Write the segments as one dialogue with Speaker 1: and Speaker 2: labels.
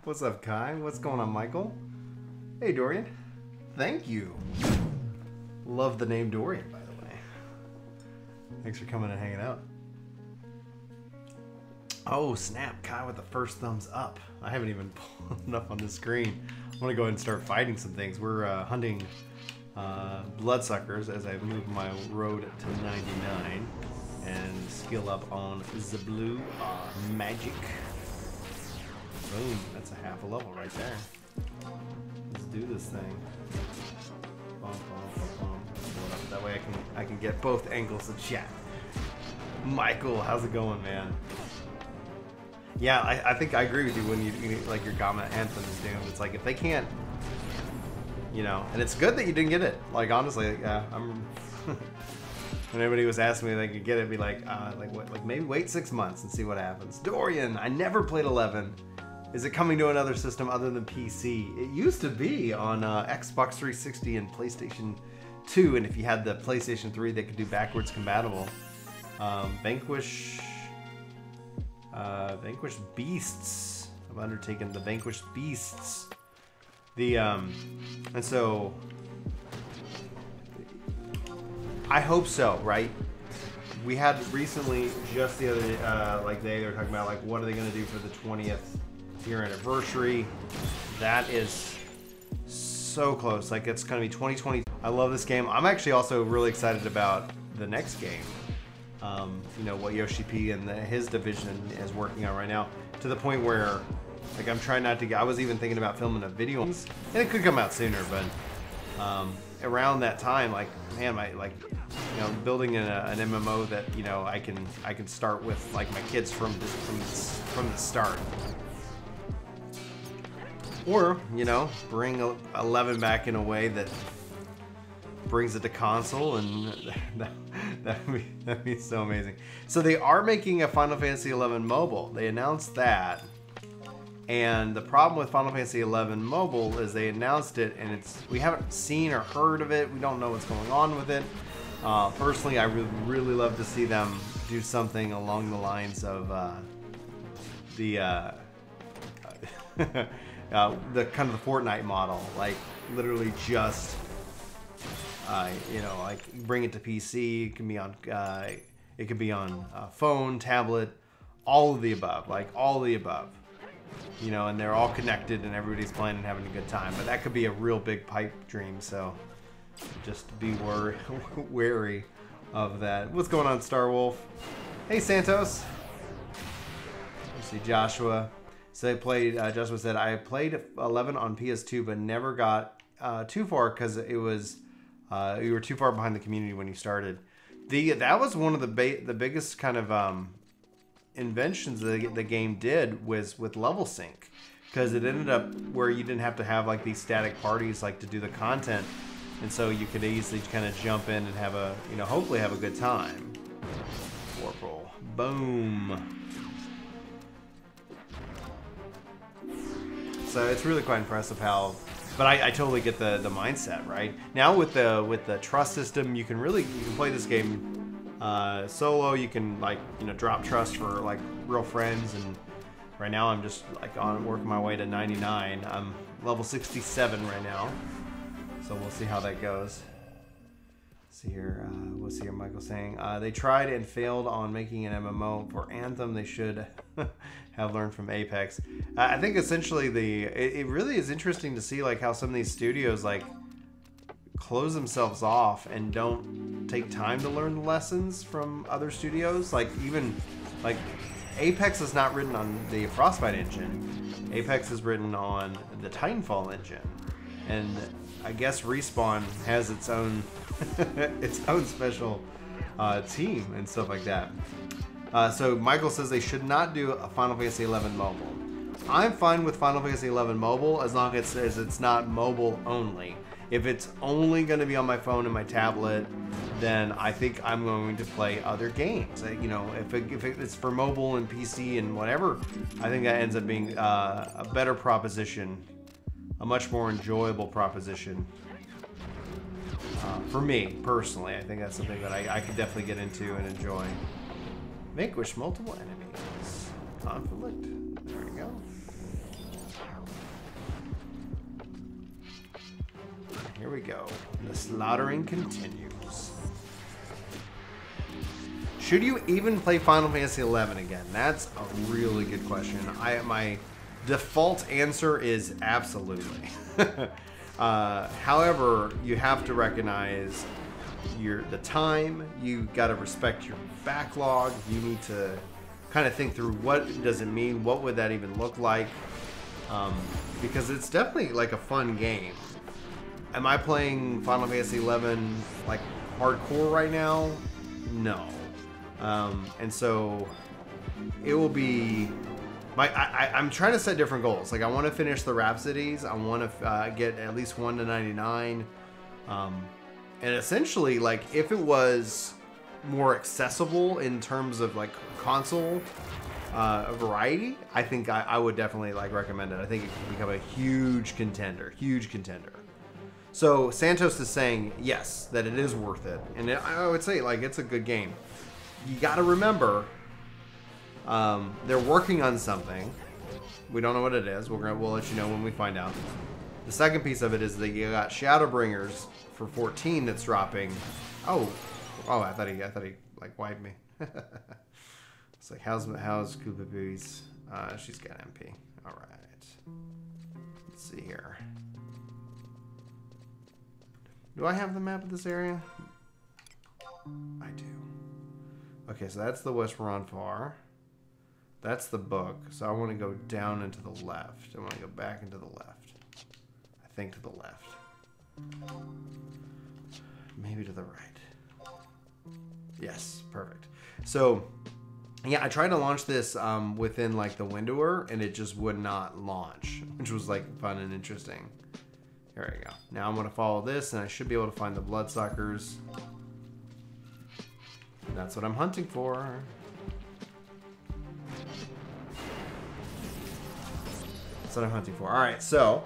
Speaker 1: What's up, Kai? What's going on, Michael? Hey, Dorian. Thank you. Love the name Dorian, by the way. Thanks for coming and hanging out. Oh, snap. Kai with the first thumbs up. I haven't even pulled it up on the screen. I'm going to go ahead and start fighting some things. We're hunting bloodsuckers as I move my road to 99 and skill up on the blue magic. Boom, that's a half a level right there. Let's do this thing. Bum, bum, bum, bum. That way I can get both angles of chat. Michael, how's it going, man? Yeah, I think I agree with you when you like your Gamma Anthem is doomed. It's like if they can't, you know, and it's good that you didn't get it. Like honestly, I'm. When everybody was asking me if they could get it, be like what? Like maybe wait 6 months and see what happens. Dorian, I never played 11. Is it coming to another system other than PC? It used to be on Xbox 360 and PlayStation 2, and if you had the PlayStation 3, they could do backwards compatible. Vanquish Beasts. I've undertaken the Vanquish Beasts. The and so I hope so, right? We had recently, just the other day, they were talking about like what are they going to do for the 20th year anniversary. That is so close. Like it's going to be 2020. I love this game. I'm actually also really excited about the next game. You know what Yoshi P and his division is working on right now, to the point where like I'm trying not to get. I was even thinking about filming a video, and it could come out sooner, but around that time, like man, you know, building an MMO that you know I can start with like my kids from the start. Or, you know, bring 11 back in a way that brings it to console, and that'd be so amazing. So they are making a Final Fantasy XI mobile. They announced that. And the problem with Final Fantasy XI mobile is they announced it, and we haven't seen or heard of it. We don't know what's going on with it. Personally, I would really love to see them do something along the lines of the kind of the Fortnite model, like literally just you know, like bring it to PC. It can be on phone, tablet, all of the above, like all of the above. You know, and they're all connected and everybody's playing and having a good time. But that could be a real big pipe dream, so just be wary of that. What's going on, Star Wolf? Hey, Santos. Let's see, Joshua. So I played, Joshua said, I played 11 on PS2, but never got too far because it was, you were too far behind the community when you started. That was one of the biggest kind of inventions that the game did was with level sync, because it ended up where you didn't have to have like these static parties like to do the content, and so you could easily kind of jump in and have a, you know, hopefully have a good time. Warp roll. Boom. So it's really quite impressive how, but I totally get the mindset, right? Now with the trust system, you can play this game solo. You can like, you know, drop trust for like real friends, and right now I'm just like working my way to 99. I'm level 67 right now, so we'll see how that goes. See here, what's here Michael saying? They tried and failed on making an MMO for Anthem. They should have learned from Apex. I think essentially it really is interesting to see like how some of these studios like close themselves off and don't take time to learn the lessons from other studios. Like even like Apex is not written on the Frostbite engine. Apex is written on the Titanfall engine, and I guess Respawn has its own its own special team and stuff like that. So Michael says they should not do a Final Fantasy XI mobile. I'm fine with Final Fantasy XI mobile as long as it's not mobile only. If it's only going to be on my phone and my tablet, then I think I'm going to play other games. You know, if it's for mobile and PC and whatever, I think that ends up being a better proposition, a much more enjoyable proposition. For me, personally, I think that's something that I could definitely get into and enjoy. Vanquish multiple enemies. Conflict. There we go. Here we go. The slaughtering continues. Should you even play Final Fantasy XI again? That's a really good question. My default answer is absolutely. However, you have to recognize the time. You got to respect your backlog. You need to kind of think through what does it mean. What would that even look like? Because it's definitely like a fun game. Am I playing Final Fantasy XI like hardcore right now? No. And so it will be I'm trying to set different goals. Like I want to finish the Rhapsodies. I want to get at least 1 to 99. And essentially, like if it was more accessible in terms of like console variety, I think I would definitely like recommend it. I think it could become a huge contender. So Santos is saying yes, that it is worth it, and I would say like it's a good game. You got to remember, they're working on something. We don't know what it is. We'll let you know when we find out. The second piece of it is that you got Shadowbringers for 14 that's dropping. Oh, I thought he like wiped me. It's like how's Koopa Booey's? She's got MP. All right. Let's see here. Do I have the map of this area? I do. Okay, so that's the Westron Far. That's the book. So I want to go down and to the left. I want to go back and to the left. I think to the left. Maybe to the right. Yes, perfect. So, yeah, I tried to launch this within like the windowr, and it just would not launch, which was like fun and interesting. Here we go. Now I'm going to follow this, and I should be able to find the bloodsuckers. That's what I'm hunting for. That's what I'm hunting for. All right, so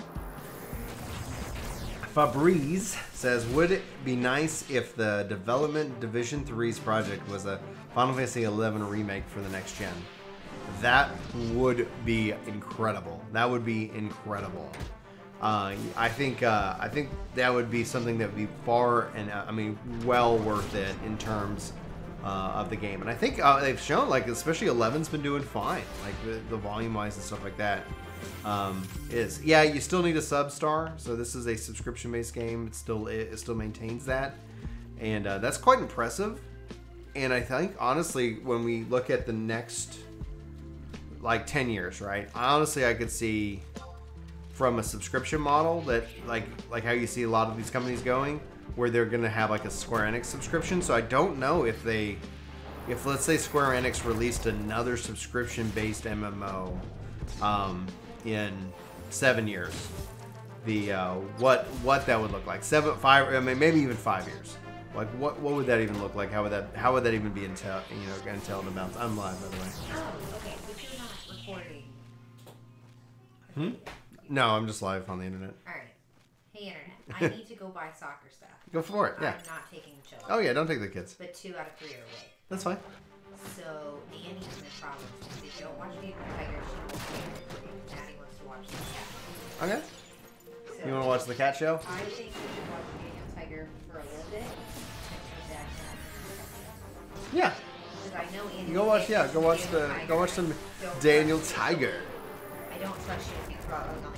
Speaker 1: Fabrice says, would it be nice if the Development Division 3's project was a Final Fantasy XI remake for the next gen? That would be incredible. That would be incredible. I think that would be something that would be far and well worth it in terms of the game. And I think they've shown, like, especially 11's been doing fine, like the volume wise and stuff like that. Yeah, you still need a sub-star, so this is a subscription based game. It still maintains that, and that's quite impressive. And I think honestly, when we look at the next like 10 years, right, honestly I could see from a subscription model that like how you see a lot of these companies going, where they're gonna have like a Square Enix subscription. So I don't know if let's say Square Enix released another subscription based MMO in 7 years, the what that would look like. Maybe even 5 years. Like what would that even look like? How would that even be entailed about? I'm live, by the way.
Speaker 2: Oh, okay, but you're not recording.
Speaker 1: No, I'm just live on the internet.
Speaker 2: All right. Hey, internet. I need to go buy soccer stuff.
Speaker 1: Go for it. Yeah.
Speaker 2: I'm not taking the children.
Speaker 1: Oh yeah, don't take the kids.
Speaker 2: But 2 out of 3 are away.
Speaker 1: That's fine.
Speaker 2: So Annie's in the problem. If you don't watch the Tiger, she won't pay for you. Annie wants to watch the cat.
Speaker 1: Okay.
Speaker 2: So
Speaker 1: You want to watch the cat show?
Speaker 2: I think we should watch Daniel Tiger for a little bit.
Speaker 1: Yeah.
Speaker 2: Because I know Annie.
Speaker 1: Go watch some Daniel Tiger.
Speaker 2: I don't trust you if you throw it on the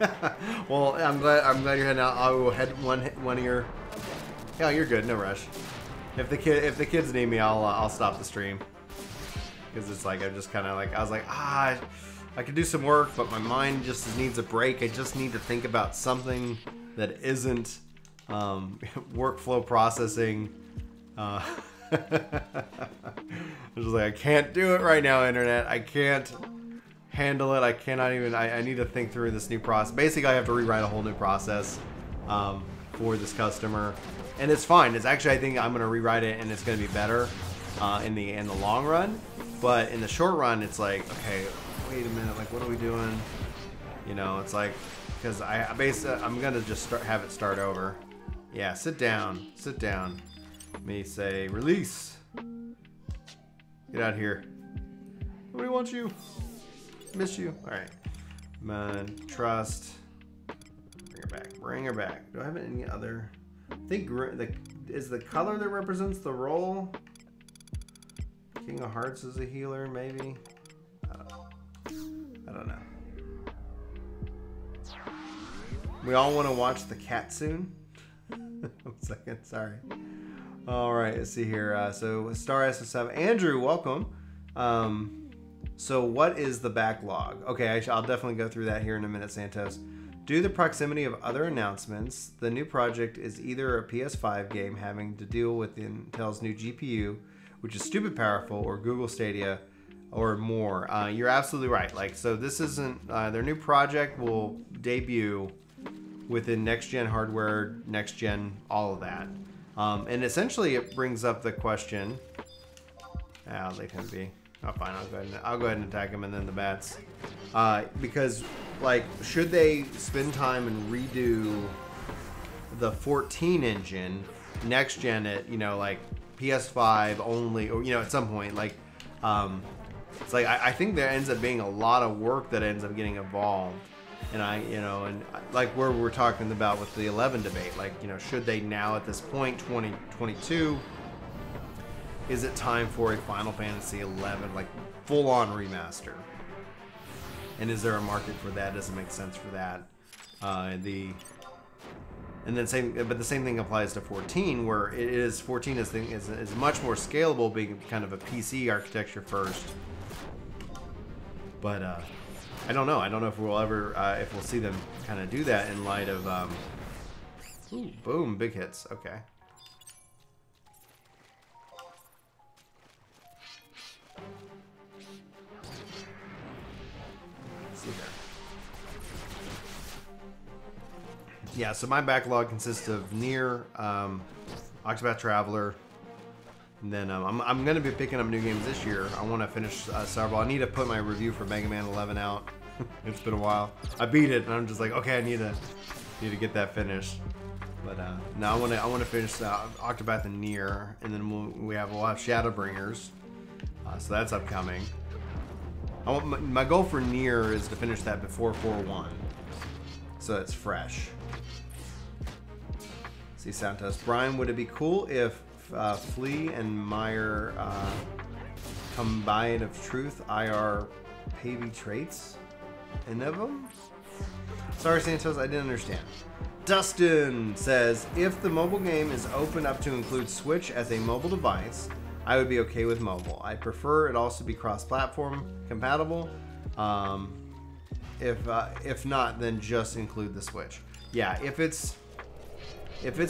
Speaker 2: countertop.
Speaker 1: Well, I'm glad you're heading out. I will head one ear. Yeah, you're good. No rush. If the kids need me, I'll stop the stream, because it's like I just kind of like I was like I could do some work, but my mind just needs a break. I just need to think about something that isn't workflow processing. I was like, I can't do it right now, internet. I can't handle it. I cannot even. I need to think through this new process. Basically, I have to rewrite a whole new process for this customer, and it's fine. It's actually, I think I'm going to rewrite it, and it's going to be better in the long run. But in the short run, it's like, okay, wait a minute. Like, what are we doing? You know, it's like, because I'm going to just have it start over. Yeah, sit down. Sit down. Let me say release. Get out of here. Nobody wants you. Miss you. All right. Trust. Bring her back. Bring her back. Do I have any other? I think is the color that represents the role. King of Hearts is a healer, maybe. I don't know. We all want to watch the cat soon. 1 second, sorry. All right, let's see here. So Star SS7, Andrew, welcome. So what is the backlog? Okay, I'll definitely go through that here in a minute, Santos. Due to the proximity of other announcements, the new project is either a PS5 game having to deal with Intel's new GPU, which is stupid powerful, or Google Stadia, or more. You're absolutely right. Like, so this isn't their new project will debut within next-gen hardware, next-gen, all of that. And essentially it brings up the question, I'll leave him be. Oh, fine, I'll go ahead and attack him and then the bats. Because, like, should they spend time and redo the 14 engine, next-gen it, you know, like PS5 only, or, you know, at some point, like, it's like, I think there ends up being a lot of work that ends up getting involved. And you know, and like where we're talking about with the 11 debate, like, you know, should they now at this point, 2022, is it time for a Final Fantasy 11, like, full-on remaster? And is there a market for that? Does it make sense for that? But the same thing applies to 14, where 14 is much more scalable, being kind of a PC architecture first. But I don't know. I don't know if we'll ever, if we'll see them kind of do that in light of, ooh, boom, big hits. Okay. Let's see there. Yeah, so my backlog consists of Nier, Octopath Traveler, and then I'm going to be picking up new games this year. I want to finish several. I need to put my review for Mega Man 11 out. It's been a while. I beat it, and I'm just like, okay, I need to get that finished. But no, I want to finish Octopath and Nier, and then we'll have Shadowbringers. So that's upcoming. My goal for Nier is to finish that before 4.1, so it's fresh. See, Santos, Brian, would it be cool if Flea and Meyer combined of truth IR pavy traits in of them? Sorry, Santos, I didn't understand. Dustin says, if the mobile game is open up to include Switch as a mobile device, I would be okay with mobile. I prefer it also be cross-platform compatible. If not, then just include the Switch. Yeah, if it's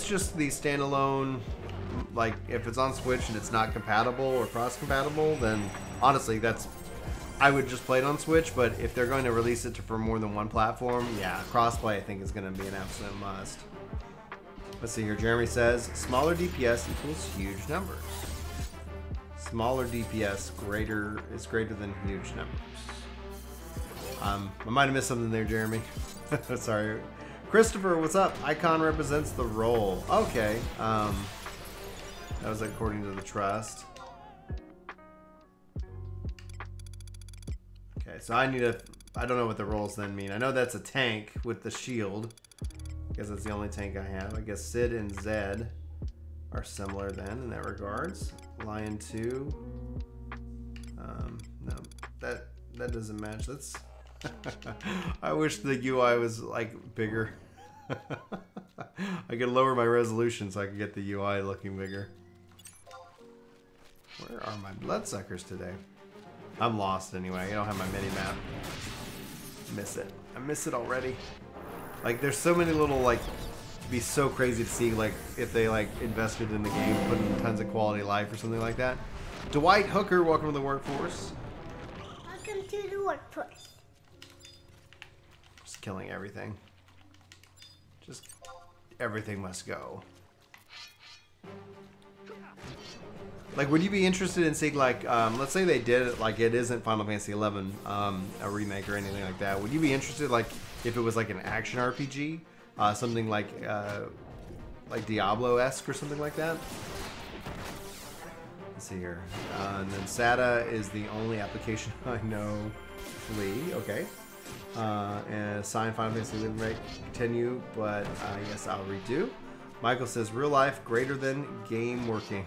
Speaker 1: just the standalone, like if it's on Switch and it's not compatible or cross-compatible, then honestly, I would just play it on Switch. But if they're going to release it for more than one platform, yeah, crossplay I think is going to be an absolute must. Let's see here. Jeremy says smaller DPS equals huge numbers. Smaller DPS is greater than huge numbers. I might have missed something there, Jeremy. Sorry. Christopher, what's up? Icon represents the role. Okay. That was according to the trust. Okay, so I don't know what the roles then mean. I know that's a tank with the shield. I guess that's the only tank I have. I guess Sid and Zed are similar then in that regards. Lion 2. No, that doesn't match. That's I wish the UI was like bigger. I could lower my resolution so I could get the UI looking bigger. Where are my bloodsuckers today? I'm lost anyway. I don't have my mini map. Miss it. I miss it already. Like there's so many little like. It'd be so crazy to see like if they like invested in the game, put in tons of quality of life or something like that. Dwight Hooker, welcome to the workforce.
Speaker 3: Welcome to the workforce.
Speaker 1: Just killing everything. Just everything must go. Like, would you be interested in seeing like, let's say they did it like it isn't Final Fantasy XI, a remake or anything like that? Would you be interested like if it was like an action RPG? Something like Diablo-esque or something like that. Let's see here. And then SATA is the only application I know. Flea, okay. And sign Final Fantasy Remake continue, but yes, I'll redo. Michael says real life greater than game working.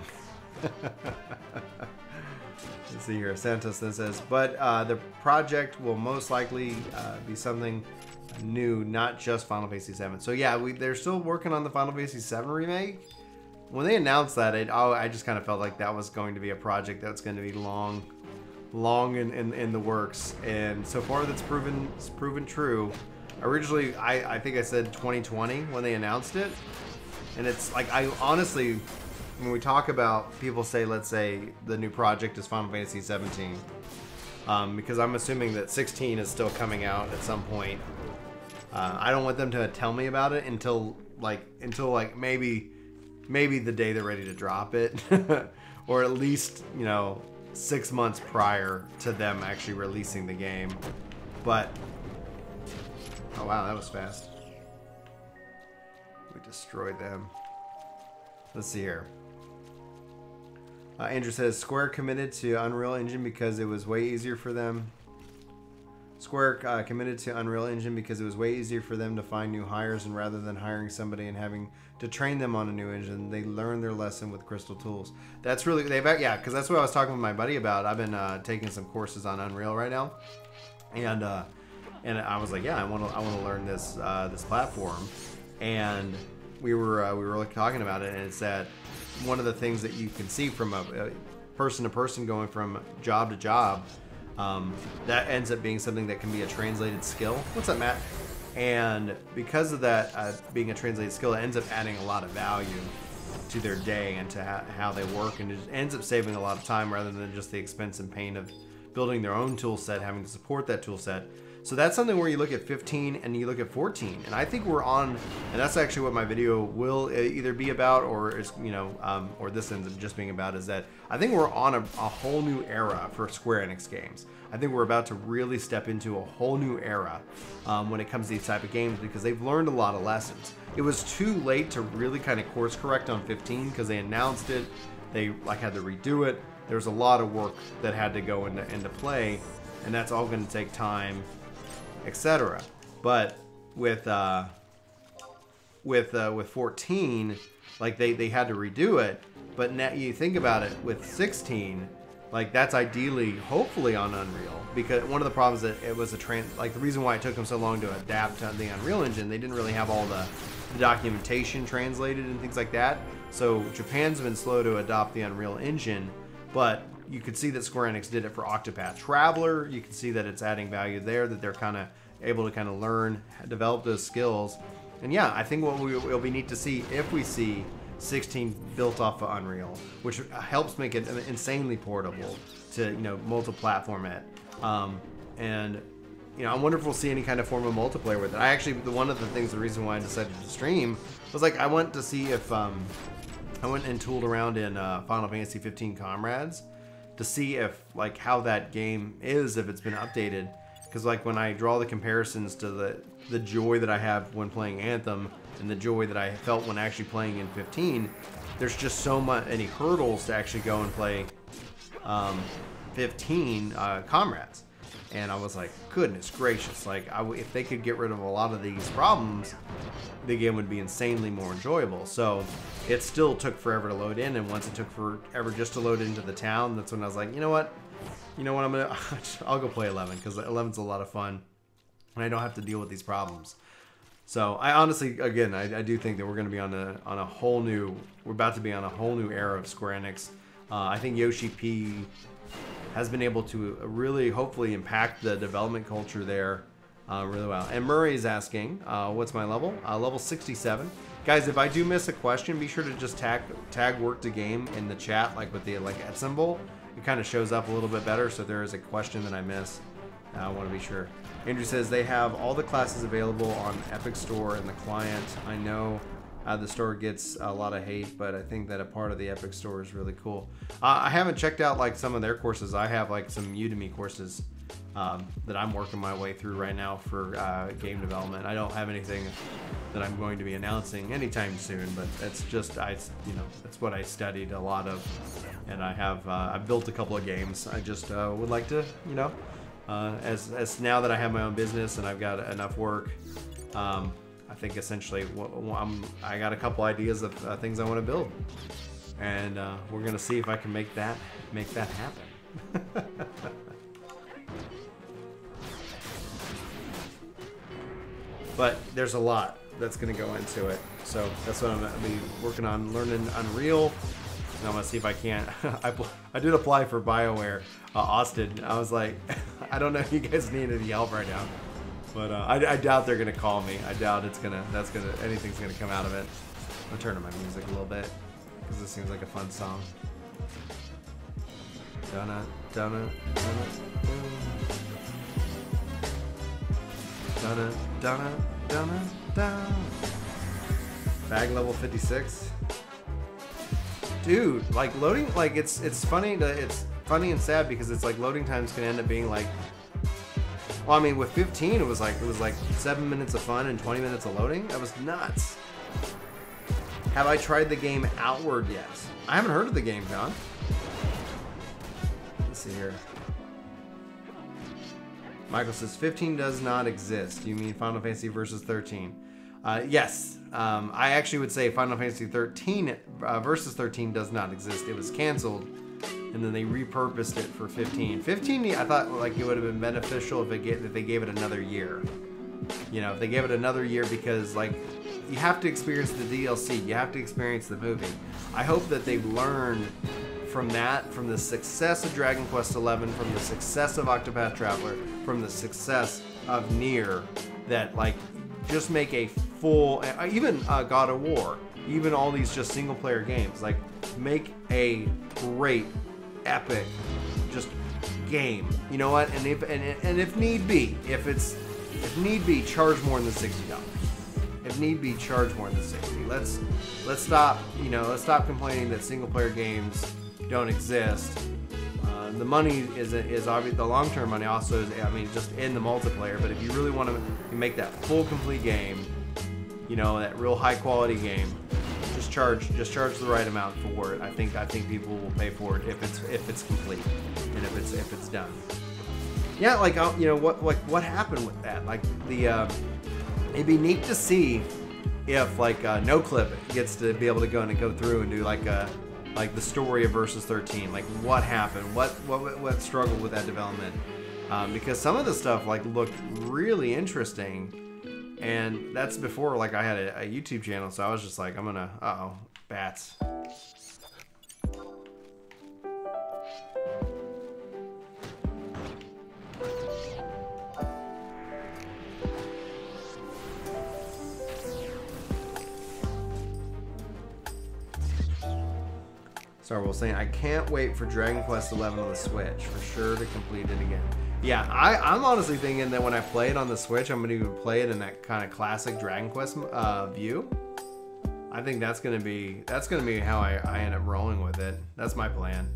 Speaker 1: Let's see here. Santos then says, but the project will most likely be something new, not just Final Fantasy VII. So yeah, they're still working on the Final Fantasy VII remake. When they announced that, I just kind of felt like that was going to be a project that's going to be long in the works. And so far, it's proven true. Originally, I think I said 2020 when they announced it, and it's like I honestly. When we talk about, people say, let's say, the new project is Final Fantasy 17. Because I'm assuming that 16 is still coming out at some point. I don't want them to tell me about it until maybe the day they're ready to drop it. Or at least, 6 months prior to them actually releasing the game. But, oh wow, that was fast. We destroyed them. Let's see here. Andrew says, Square committed to Unreal Engine because it was way easier for them. Square committed to Unreal Engine because it was way easier for them to find new hires, and rather than hiring somebody and having to train them on a new engine, they learned their lesson with Crystal Tools. That's really, because that's what I was talking with my buddy about. I've been taking some courses on Unreal right now, and I was like, yeah, I want to learn this platform, and we were talking about it, and it's that one of the things that you can see from a person to person going from job to job, that ends up being something that can be a translated skill. What's up, Matt? And because of that being a translated skill, it ends up adding a lot of value to their day and to how they work, and it ends up saving a lot of time rather than just the expense and pain of building their own tool set, having to support that tool set. So that's something where you look at 15 and you look at 14, and I think we're on, and that's actually what my video will either be about, or is or this ends up just being about, is that I think we're on a whole new era for Square Enix games. I think we're about to really step into a whole new era when it comes to these type of games, because they've learned a lot of lessons. It was too late to really kind of course correct on 15 because they announced it, they had to redo it. There's a lot of work that had to go into play, and that's all going to take time, etc. But with 14, they had to redo it. But now you think about it, with 16, that's ideally, hopefully, on Unreal, because one of the problems that it was the reason why it took them so long to adapt to the Unreal Engine, they didn't really have all the documentation translated and things like that. So Japan's been slow to adopt the Unreal Engine, but you could see that Square Enix did it for Octopath Traveler. You can see that it's adding value there, that they're kind of able to learn, develop those skills. And yeah, I think what will be neat to see if we see 16 built off of Unreal, which helps make it insanely portable to multi-platform it. And I wonder if we'll see any kind of form of multiplayer with it. One of the reason why I decided to stream was I went to see if I went and tooled around in Final Fantasy 15 Comrades to see if how that game is, if it's been updated. Because when I draw the comparisons to the joy that I have when playing Anthem and the joy that I felt when actually playing in 15, there's just many hurdles to actually go and play 15 Comrades. And I was like, goodness gracious, if they could get rid of a lot of these problems, the game would be insanely more enjoyable. So it still took forever to load in, and once it took forever just to load into the town, that's when I was like, you know what, I'll go play 11, because 11's a lot of fun, and I don't have to deal with these problems. So I honestly, again, I do think that we're going to be we're about to be on a whole new era of Square Enix. I think Yoshi P has been able to really, hopefully, impact the development culture there really well. And Murray's asking, what's my level? Level 67. Guys, if I do miss a question, be sure to just tag Work To Game in the chat, with the @ symbol. It kind of shows up a little bit better, so if there is a question that I miss, I want to be sure. Andrew says they have all the classes available on Epic Store and the client. I know the store gets a lot of hate, but I think that a part of the Epic Store is really cool. I haven't checked out some of their courses. I have some Udemy courses that I'm working my way through right now for game development. I don't have anything that I'm going to be announcing anytime soon, but it's just that's what I studied a lot of, and I've built a couple of games. I just would like to as now that I have my own business and I've got enough work, I think essentially I got a couple ideas of things I want to build, and we're gonna see if I can make that happen. But there's a lot that's gonna go into it, so that's what I'm gonna be working on, learning Unreal. And I'm gonna see if I can't. I did apply for BioWare Austin. I was like, I don't know if you guys need any help right now, but I doubt they're gonna call me. I doubt anything's gonna come out of it. I'm gonna turn on my music a little bit because this seems like a fun song. Donut, donut, donut, donut, donut, donut. Bag level 56. Dude, like loading, like it's funny and sad because it's like loading times can end up being like, well, I mean with 15 it was like 7 minutes of fun and 20 minutes of loading. That was nuts. Have I tried the game Outward yet? I haven't heard of the game, John. Let's see here. Michael says 15 does not exist. You mean Final Fantasy versus 13? Yes. I actually would say Final Fantasy 13 versus 13 does not exist. It was canceled, and then they repurposed it for 15. 15, I thought like it would have been beneficial if they gave it another year. You know, if they gave it another year, because like you have to experience the DLC, you have to experience the movie. I hope that they've learned from that, from the success of Dragon Quest XI, from the success of Octopath Traveler, from the success of Nier, that like just make a full, even God of War, even all these just single player games, like make a great epic just game. You know what? And if need be, if need be, charge more than $60. If need be, charge more than 60. Let's stop, let's stop complaining that single player games don't exist. The money is obvious. The long term money also is, I mean, just in the multiplayer. But if you really want to make that full complete game, that real high quality game, just charge the right amount for it. I think people will pay for it if it's complete and if it's done. Yeah, like what happened with that? Like it'd be neat to see if like NoClip gets to be able to go through and do like the story of Versus 13, like what happened, what struggled with that development, because some of the stuff like looked really interesting, and that's before like I had a YouTube channel, so I was just like, I'm gonna, bats. Starwell saying, I can't wait for Dragon Quest XI on the Switch. For sure to complete it again. Yeah, I'm honestly thinking that when I play it on the Switch, I'm going to play it in that kind of classic Dragon Quest view. I think that's going to be how I end up rolling with it. That's my plan.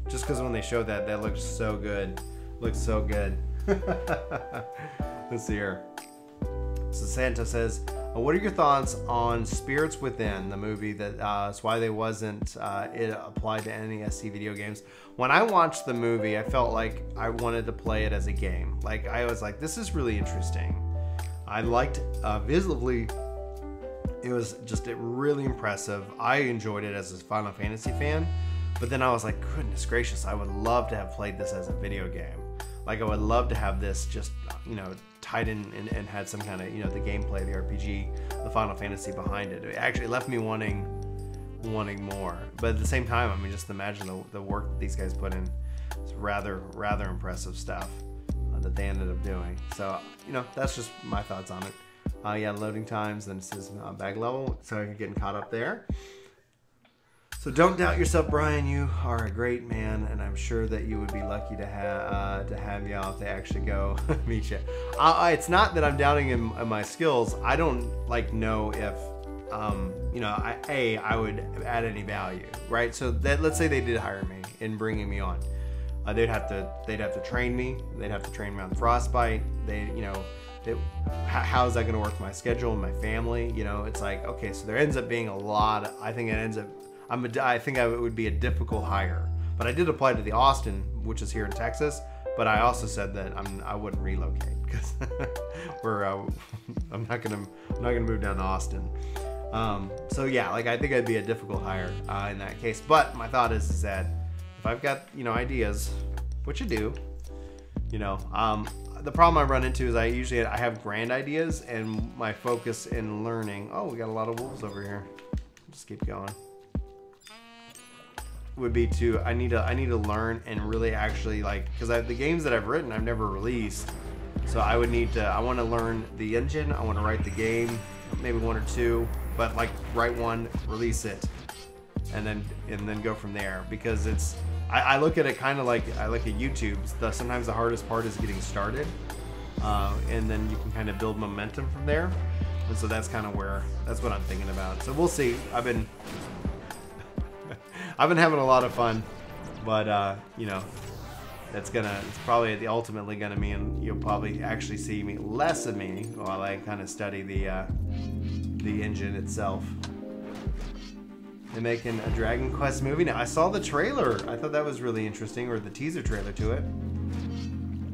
Speaker 1: Just because when they showed that looked so good. Looks so good. Let's see here. So Santa says, what are your thoughts on Spirits Within, the movie that's why they wasn't it applied to any SC video games? When I watched the movie, I felt like I wanted to play it as a game. Like I was like, this is really interesting. I liked visibly, it was just really impressive. I enjoyed it as a Final Fantasy fan, but then I was like, goodness gracious, I would love to have played this as a video game. Like I would love to have this just, tied in and had some kind of, the gameplay, the RPG, the Final Fantasy behind it. It actually left me wanting more. But at the same time, I mean, just imagine the work that these guys put in. It's rather impressive stuff that they ended up doing. So, that's just my thoughts on it. Yeah, loading times, then it says bag level, so you're getting caught up there. So don't doubt yourself, Brian. You are a great man, and I'm sure that you would be lucky to have y'all if they actually go meet you. It's not that I'm doubting in my skills. I don't know if I would add any value, right? So that, let's say they did hire me and bringing me on, they'd have to train me. They'd have to train me on Frostbite. How is that going to work with my schedule and my family? It's like, okay, so there ends up being a lot. I think it ends up. I think it would be a difficult hire, but I did apply to the Austin, which is here in Texas, But I also said that I wouldn't relocate because I'm not gonna move down to Austin. So yeah, like I think I'd be a difficult hire in that case. But my thought is that if I've got ideas, which I do, the problem I run into is I have grand ideas and my focus in learning. Oh, we got a lot of wolves over here. Just keep going. Would be I need to learn and really actually because the games that I've written I've never released, so I want to learn the engine. I want to write the game, maybe one or two, but write one, release it, and then go from there, because I look at it kind of like I look at YouTube. Sometimes the hardest part is getting started, and then you can kind of build momentum from there, and so that's what I'm thinking about. So we'll see. I've been having a lot of fun, but it's probably ultimately gonna mean you'll probably actually see less of me while I kind of study the engine itself. They're making a Dragon Quest movie now. I saw the trailer. I thought that was really interesting, or the teaser trailer to it.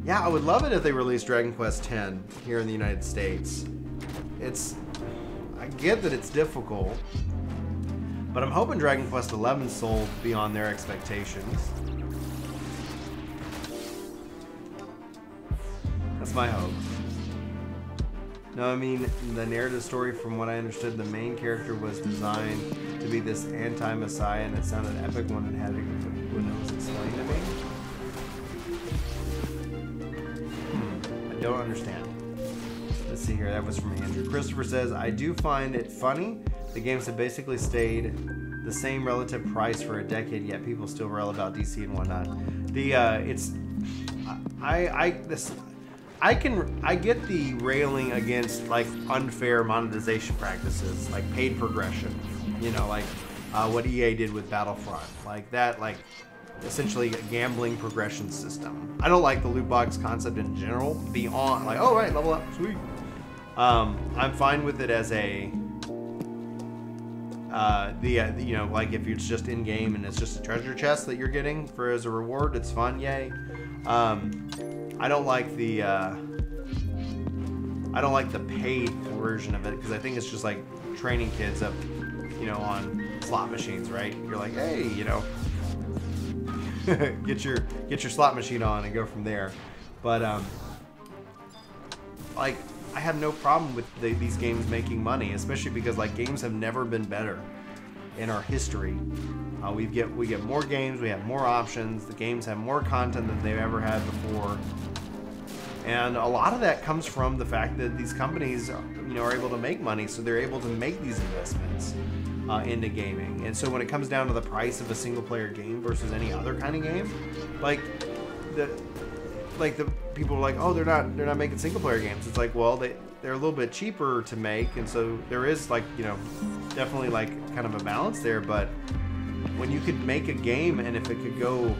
Speaker 1: Yeah, I would love it if they released Dragon Quest X here in the United States. I get that it's difficult, but I'm hoping Dragon Quest XI sold beyond their expectations. That's my hope. No, I mean, the narrative story, from what I understood, the main character was designed to be this anti-messiah, and it sounded epic when it was explained to me. I don't understand. Let's see here. That was from Andrew. Christopher says, I do find it funny. The games have basically stayed the same relative price for a decade, yet people still rail about DC and whatnot. I get the railing against unfair monetization practices, like paid progression, what EA did with Battlefront, essentially a gambling progression system. I don't like the loot box concept in general, beyond oh right, level up, sweet. I'm fine with it as a if it's just in game and it's just a treasure chest that you're getting as a reward, it's fun, yay. I don't like the paid version of it, because I think it's just training kids up, on slot machines, right? You're like, hey, get your slot machine on and go from there. But I have no problem with these games making money, especially because games have never been better in our history. We get more games, we have more options, the games have more content than they've ever had before. And a lot of that comes from the fact that these companies are able to make money, so they're able to make these investments into gaming. And so when it comes down to the price of a single player game versus any other kind of game, the people are like, oh, they're not making single player games. It's well, they're a little bit cheaper to make, and so there is definitely kind of a balance there. But when you could make a game, and if it could go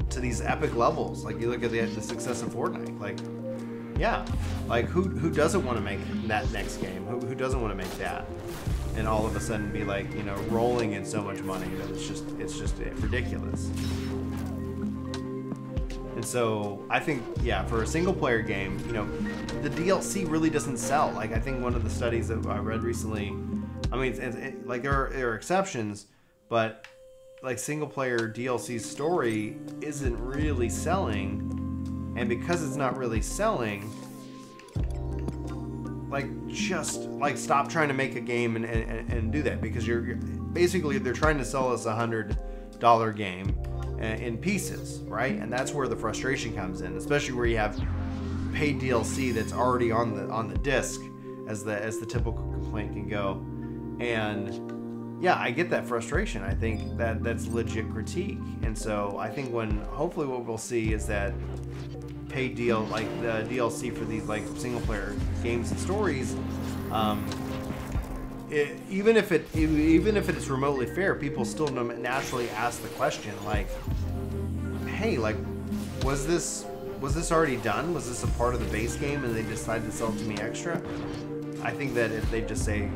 Speaker 1: to these epic levels, you look at the success of Fortnite, yeah, who doesn't want to make that next game? Who doesn't want to make that? And all of a sudden be rolling in so much money that it's just ridiculous. And so I think, yeah, for a single player game, the DLC really doesn't sell. I think one of the studies that I read recently, I mean, there are exceptions, but single player DLC story isn't really selling, and because it's not really selling, stop trying to make a game and do that, because you're basically, they're trying to sell us $100 game in pieces, right? And that's where the frustration comes in, especially where you have paid DLC that's already on the disc, as the typical complaint can go. And yeah, I get that frustration. I think that's legit critique. And so I think hopefully what we'll see is that paid the DLC for these single player games and stories, even if it's remotely fair, people still naturally ask the question, hey, was this already done? Was this a part of the base game and they decided to sell it to me extra? I think that if they just say,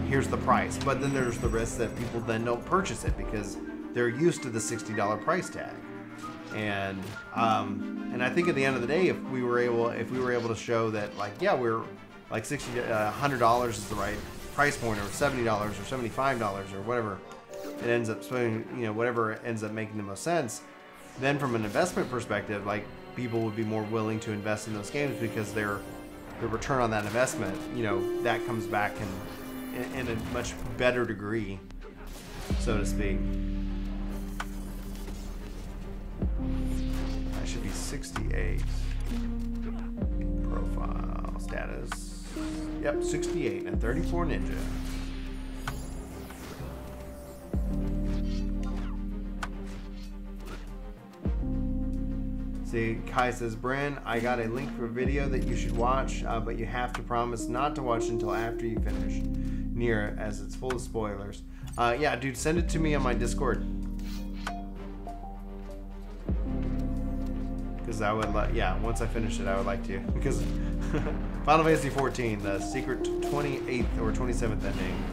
Speaker 1: here's the price, but then there's the risk that people then don't purchase it because they're used to the $60 price tag. And I think at the end of the day, if we were able to show that, like, yeah, we're like $100 is the right price point, or $70 or $75 or whatever it ends up spending, you know, whatever ends up making the most sense, then from an investment perspective, like, people would be more willing to invest in those games because the return on that investment, you know, that comes back in a much better degree, so to speak. That should be 68. Profile status. Yep, 68 and 34 ninja. See, Kai says, Bren, I got a link for a video that you should watch, but you have to promise not to watch until after you finish Nier, as it's full of spoilers. Yeah, dude, send it to me on my Discord. Because I would like, yeah, once I finish it, I would like to. Because Final Fantasy 14, the secret 28th or 27th ending.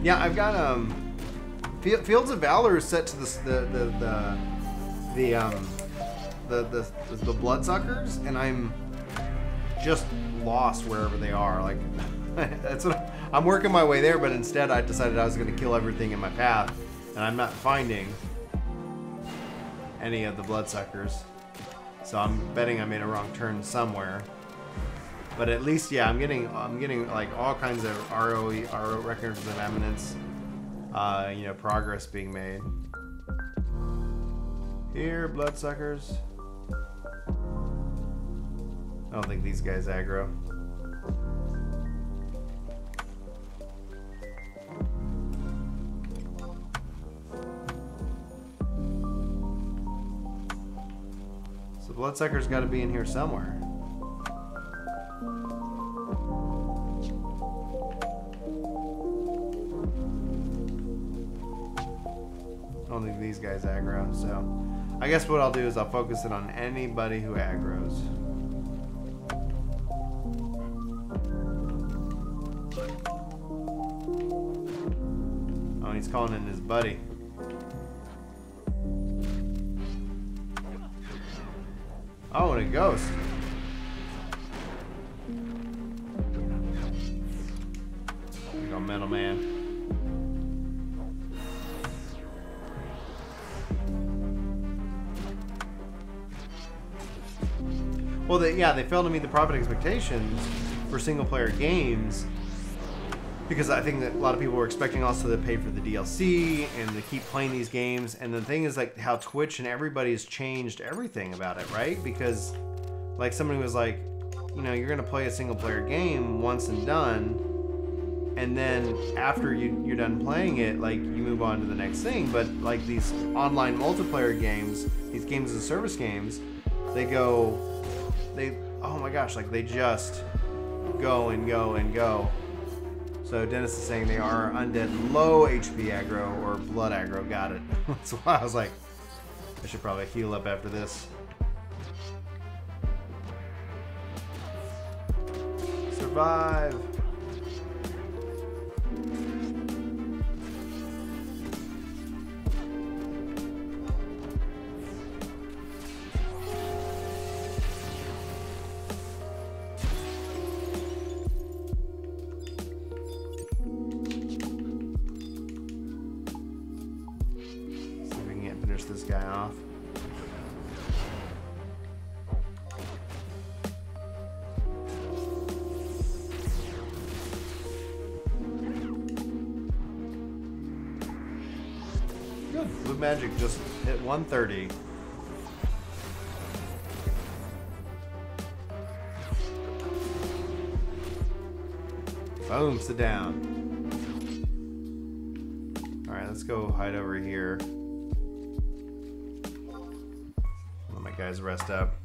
Speaker 1: Yeah, I've got Fields of Valor is set to the bloodsuckers, and I'm just lost wherever they are. Like, that's what I'm working my way there, but instead I decided I was going to kill everything in my path, and I'm not finding any of the bloodsuckers. So I'm betting I made a wrong turn somewhere. But at least, yeah, I'm getting like all kinds of RO records of eminence, you know, progress being made. Here, bloodsuckers. I don't think these guys aggro. So bloodsucker's got to be in here somewhere. I don't think these guys aggro, so I guess what I'll do is I'll focus it on anybody who aggroes. Oh, he's calling in his buddy. Oh, and a ghost. Here we go, Metal Man. Well, they failed to meet the profit expectations for single-player games because I think that a lot of people were expecting also to pay for the DLC and to keep playing these games. And the thing is, like, how Twitch and everybody's changed everything about it, right? Because, like, somebody was like, you know, you're going to play a single-player game once and done, and then after you're done playing it, like, you move on to the next thing. But, like, these online multiplayer games, these games as a service games, oh my gosh, like, they just go and go and go. So Dennis is saying they are undead low HP aggro or blood aggro. Got it. That's why I was like, I should probably heal up after this. Survive. This guy off. Good. Blue Magic just hit 130. Boom, sit down. Alright, let's go hide over here. Guys, rest up.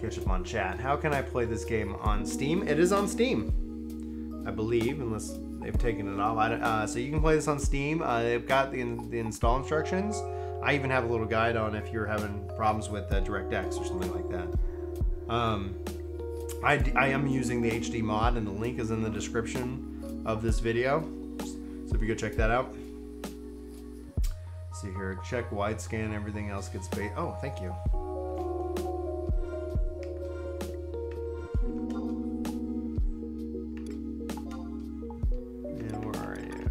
Speaker 1: Catch up on chat. How can I play this game on Steam? It is on Steam, I believe, unless they've taken it off. So you can play this on Steam. They've got the install instructions. I even have a little guide on if you're having problems with DirectX or something like that. I am using the HD mod, and the link is in the description of this video. So if you go check that out. See here, check wide scan, everything else gets paid. Oh, thank you. And where are you?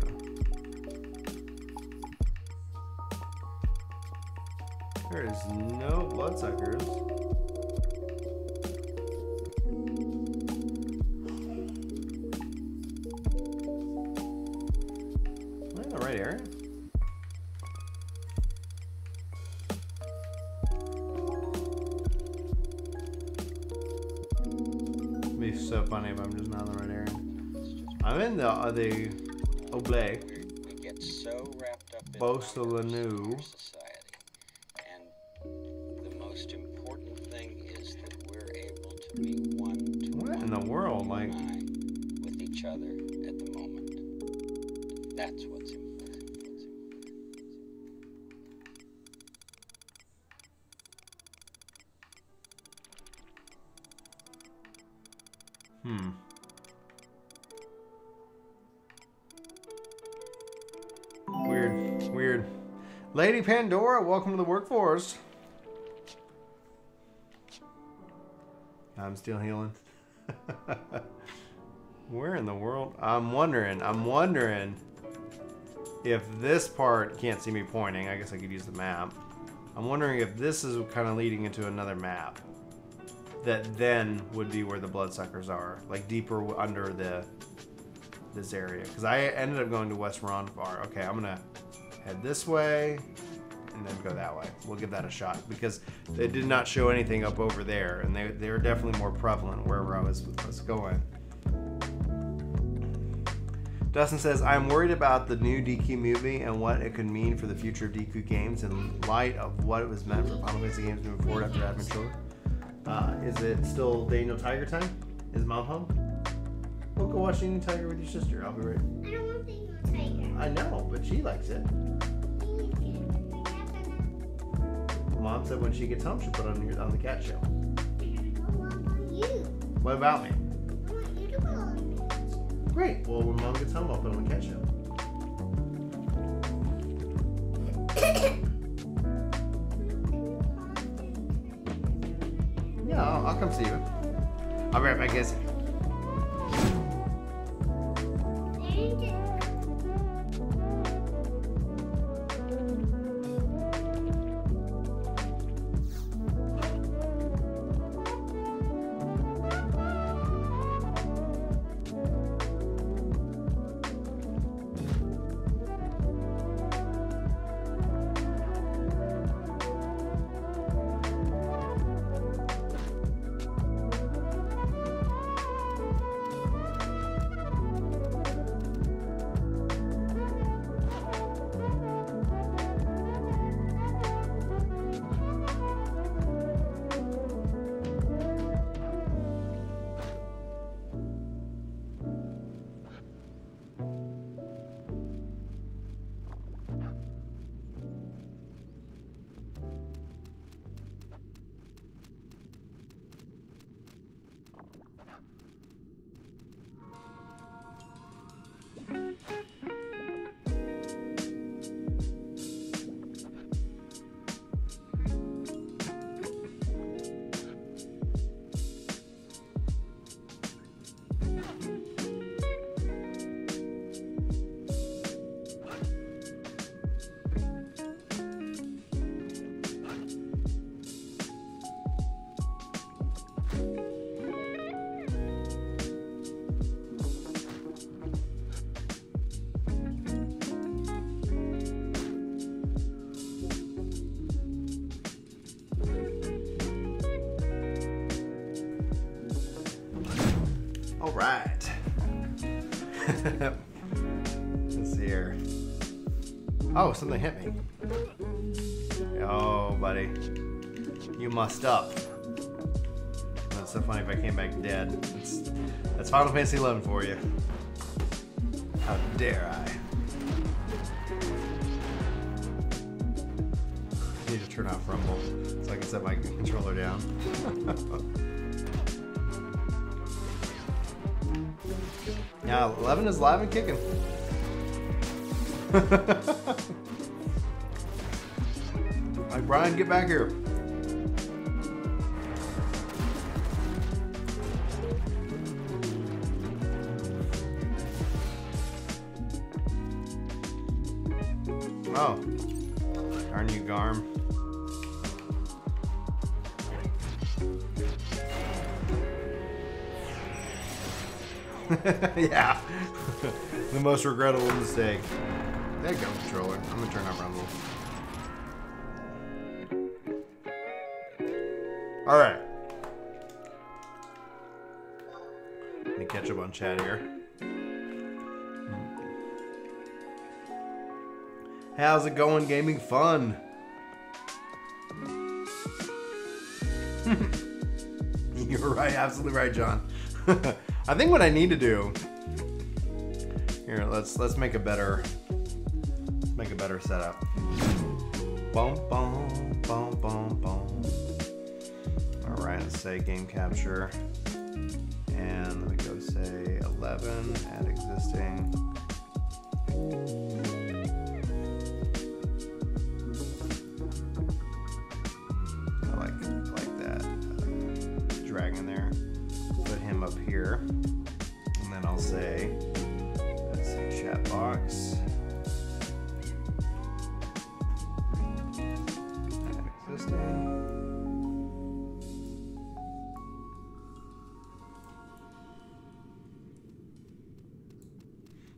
Speaker 1: There is no bloodsuckers. Am I in the right area? It'd be so funny if I'm just not in the right area. I'm in the Oblate.
Speaker 4: We get so wrapped up in
Speaker 1: Bosolanu.
Speaker 4: society, and the most important thing is that we're able to be one to
Speaker 1: What
Speaker 4: one
Speaker 1: in the world? Like,
Speaker 4: with each other at the moment. That's what's important.
Speaker 1: Weird. Lady Pandora, welcome to the workforce. I'm still healing. Where in the world? I'm wondering if this part can't see me pointing. I guess I could use the map. I'm wondering if this is kind of leading into another map that then would be where the bloodsuckers are, like deeper under this area. Because I ended up going to West Ronfar. Okay, I'm gonna head this way and then go that way. We'll give that a shot because they did not show anything up over there, and they were definitely more prevalent wherever I was going. Dustin says, I'm worried about the new DQ movie and what it could mean for the future of DQ games in light of what it was meant for Final Fantasy games moving forward after Advent Children. Is it still Daniel Tiger time? Is Mom home? We'll go watch Daniel Tiger with your sister. I'll be ready.
Speaker 3: I don't want Daniel Tiger.
Speaker 1: I know, but she likes it. Mom said when she gets home, she'll put it on the cat show. What about me?
Speaker 3: I want you to put on me.
Speaker 1: Great. Well, when Mom gets home, I'll put on the cat show. Yeah, I'll come see you. I'll be right back, guys. All right. Let's see here. Oh, something hit me. Oh, buddy. You mussed up. That's so funny if I came back dead. That's Final Fantasy XI for you. How dare I? need to turn off Rumble so I can set my controller down. Yeah, 11 is live and kicking. Like, Brian, get back here. Oh, darn you, Garm. Yeah, the most regrettable mistake. There you go, controller. I'm gonna turn off Rumble. All right. Let me catch up on chat here. How's it going, gaming fun? You're right, absolutely right, John. I think what I need to do here, let's make a better setup. Boom, boom, boom, boom, boom. All right, let's say game capture, and let me go say 11 add existing. I like that. Drag in there, put him up here, and then I'll say, let's see, chat box. Add existing.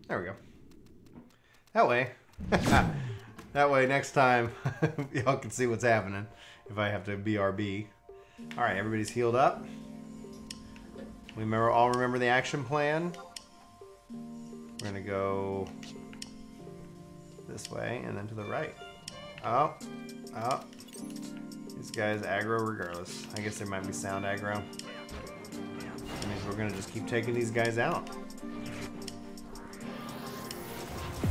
Speaker 1: There we go. That way next time y'all can see what's happening if I have to BRB. All right, everybody's healed up. We all remember the action plan. We're gonna go this way and then to the right. Oh. These guys aggro regardless. I guess they might be sound aggro. That means we're gonna just keep taking these guys out.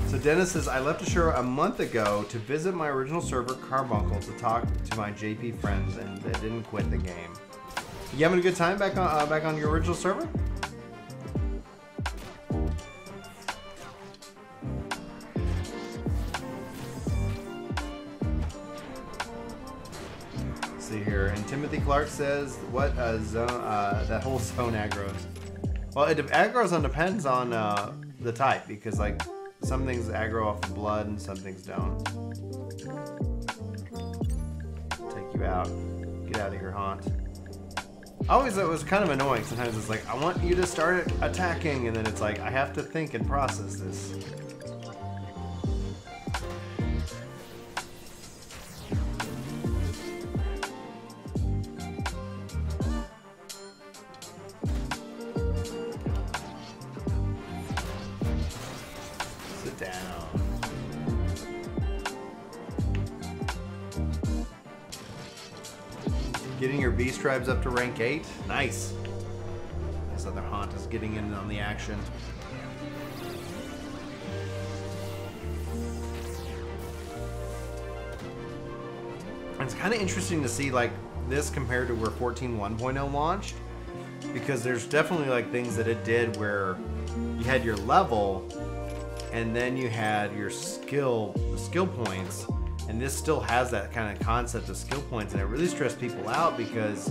Speaker 1: So Dennis says, I left Asura a month ago to visit my original server, Carbuncle, to talk to my JP friends, and they didn't quit the game. You having a good time back on your original server? Let's see here, and Timothy Clark says, what that whole zone aggroes. Well, it aggroes depends on the type, because like some things aggro off of blood and some things don't. Take you out. Get out of here, Haunt. Always, it was kind of annoying. Sometimes it's like, I want you to start attacking, and then it's like, I have to think and process this. Sit down. Getting your beast tribes up to rank 8. Nice. This other Haunt is getting in on the action. It's kind of interesting to see like this compared to where 14.1.0 launched, because there's definitely like things that it did where you had your level and then you had your skill points. And this still has that kind of concept of skill points, and it really stressed people out because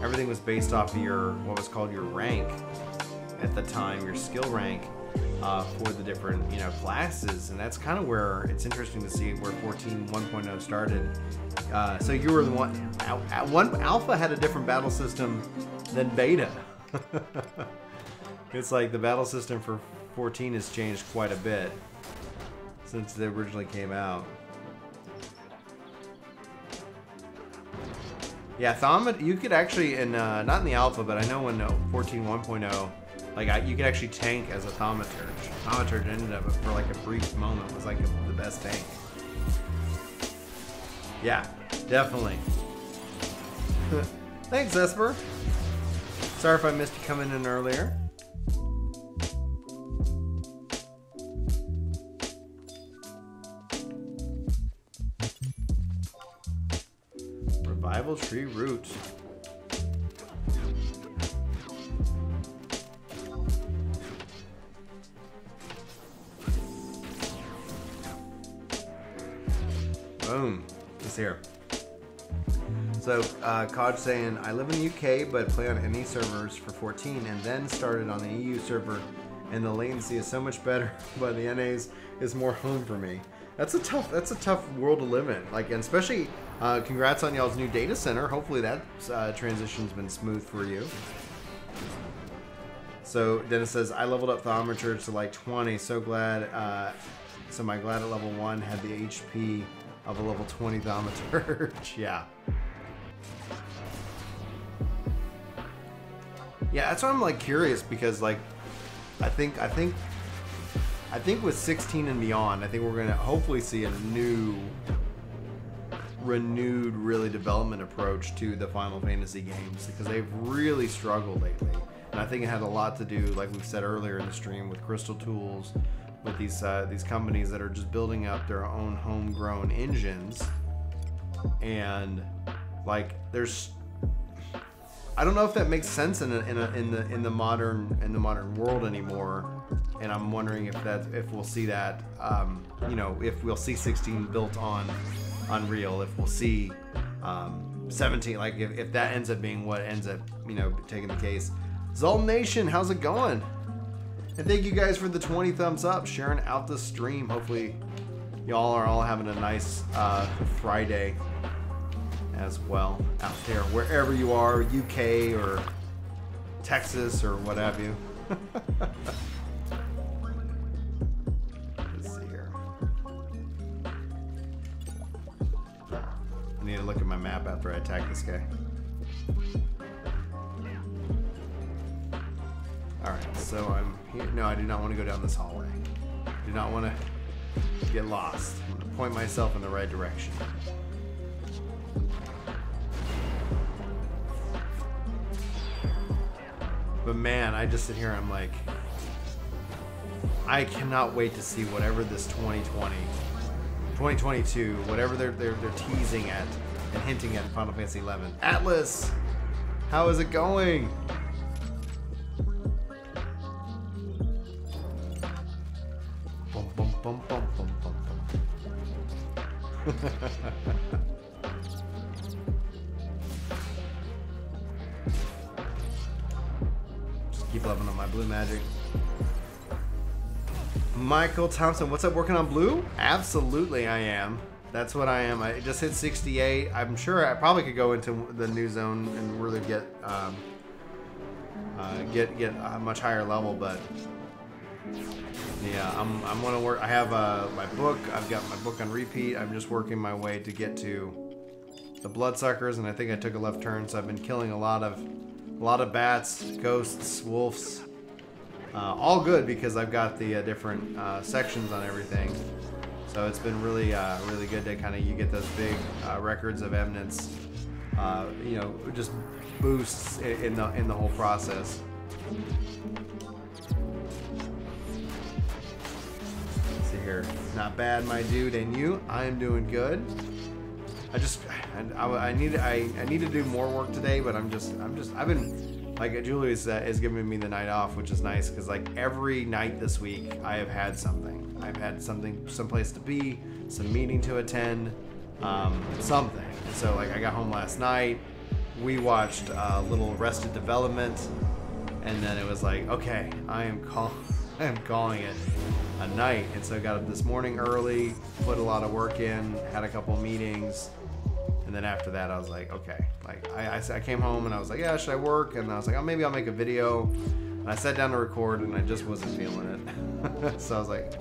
Speaker 1: everything was based off of your, what was called your rank at the time, your skill rank for the different, classes. And that's kind of where it's interesting to see where 14.1.0 started. So you were the one alpha had a different battle system than beta. It's like the battle system for 14 has changed quite a bit since it originally came out. Yeah, you could actually, not in the alpha, but I know in 14.1.0, like you could actually tank as a Thaumaturge. Thaumaturge ended up for like a brief moment was like the best tank. Yeah, definitely. Thanks, Esper. Sorry if I missed you coming in earlier. Devil Tree Root. Boom. It's here. So, Cod saying, I live in the UK, but play on NE servers for 14, and then started on the EU server, and the latency is so much better, but the NAs is more home for me. That's a tough world to live in. Like, and especially, congrats on y'all's new data center. Hopefully that transition's been smooth for you. So Dennis says, I leveled up Thaumaturge to like 20. So glad. So my glad at level 1 had the HP of a level 20 Thaumaturge. Yeah. Yeah, that's why I'm like curious, because like I think with 16 and beyond, I think we're gonna hopefully see a renewed really development approach to the Final Fantasy games, because they've really struggled lately. And I think it had a lot to do, like we said earlier in the stream, with Crystal Tools, with these companies that are just building up their own homegrown engines. And like there's, I don't know if that makes sense in the modern world anymore, and I'm wondering if we'll see that, you know, if we'll see 16 built on Unreal, if we'll see 17, like if that ends up being what ends up, you know, taking the case. Zol Nation, how's it going? And thank you guys for the 20 thumbs up, sharing out the stream. Hopefully y'all are all having a nice Friday as well out there, wherever you are, UK or Texas or what have you. Let's see here. I need to look at my map after I attack this guy. Alright, so I'm here. No, I do not want to go down this hallway. I do not want to get lost. I'm going to point myself in the right direction. But man, I just sit here and I'm like, I cannot wait to see whatever this 2020, 2022, whatever they're teasing at and hinting at in Final Fantasy XI. Atlas, how is it going? Bum, bum, bum, bum, bum, bum, bum. Keep loving on my blue magic. Michael Thompson, what's up, working on blue? Absolutely I am. That's what I am. I just hit 68. I'm sure I probably could go into the new zone and really get a much higher level, but yeah, I'm gonna work. I have my book. I've got my book on repeat. I'm just working my way to get to the bloodsuckers, and I think I took a left turn, so I've been killing a lot of bats, ghosts, wolves, all good because I've got the different sections on everything. So it's been really, really good to kind of, you get those big records of eminence, you know, just boosts in the whole process. Let's see here, not bad, my dude, and you? I am doing good. I need to do more work today, but I've been, like, Julie is giving me the night off, which is nice, because like every night this week I have had something. I've had someplace to be, some meeting to attend, something. And so like I got home last night, we watched little Arrested Development, and then it was like, okay, I am calling it a night. And so I got up this morning early, put a lot of work in, had a couple meetings. And then after that, I was like, okay. Like I came home and I was like, yeah, should I work? And I was like, oh, maybe I'll make a video. And I sat down to record, and I just wasn't feeling it. So I was like,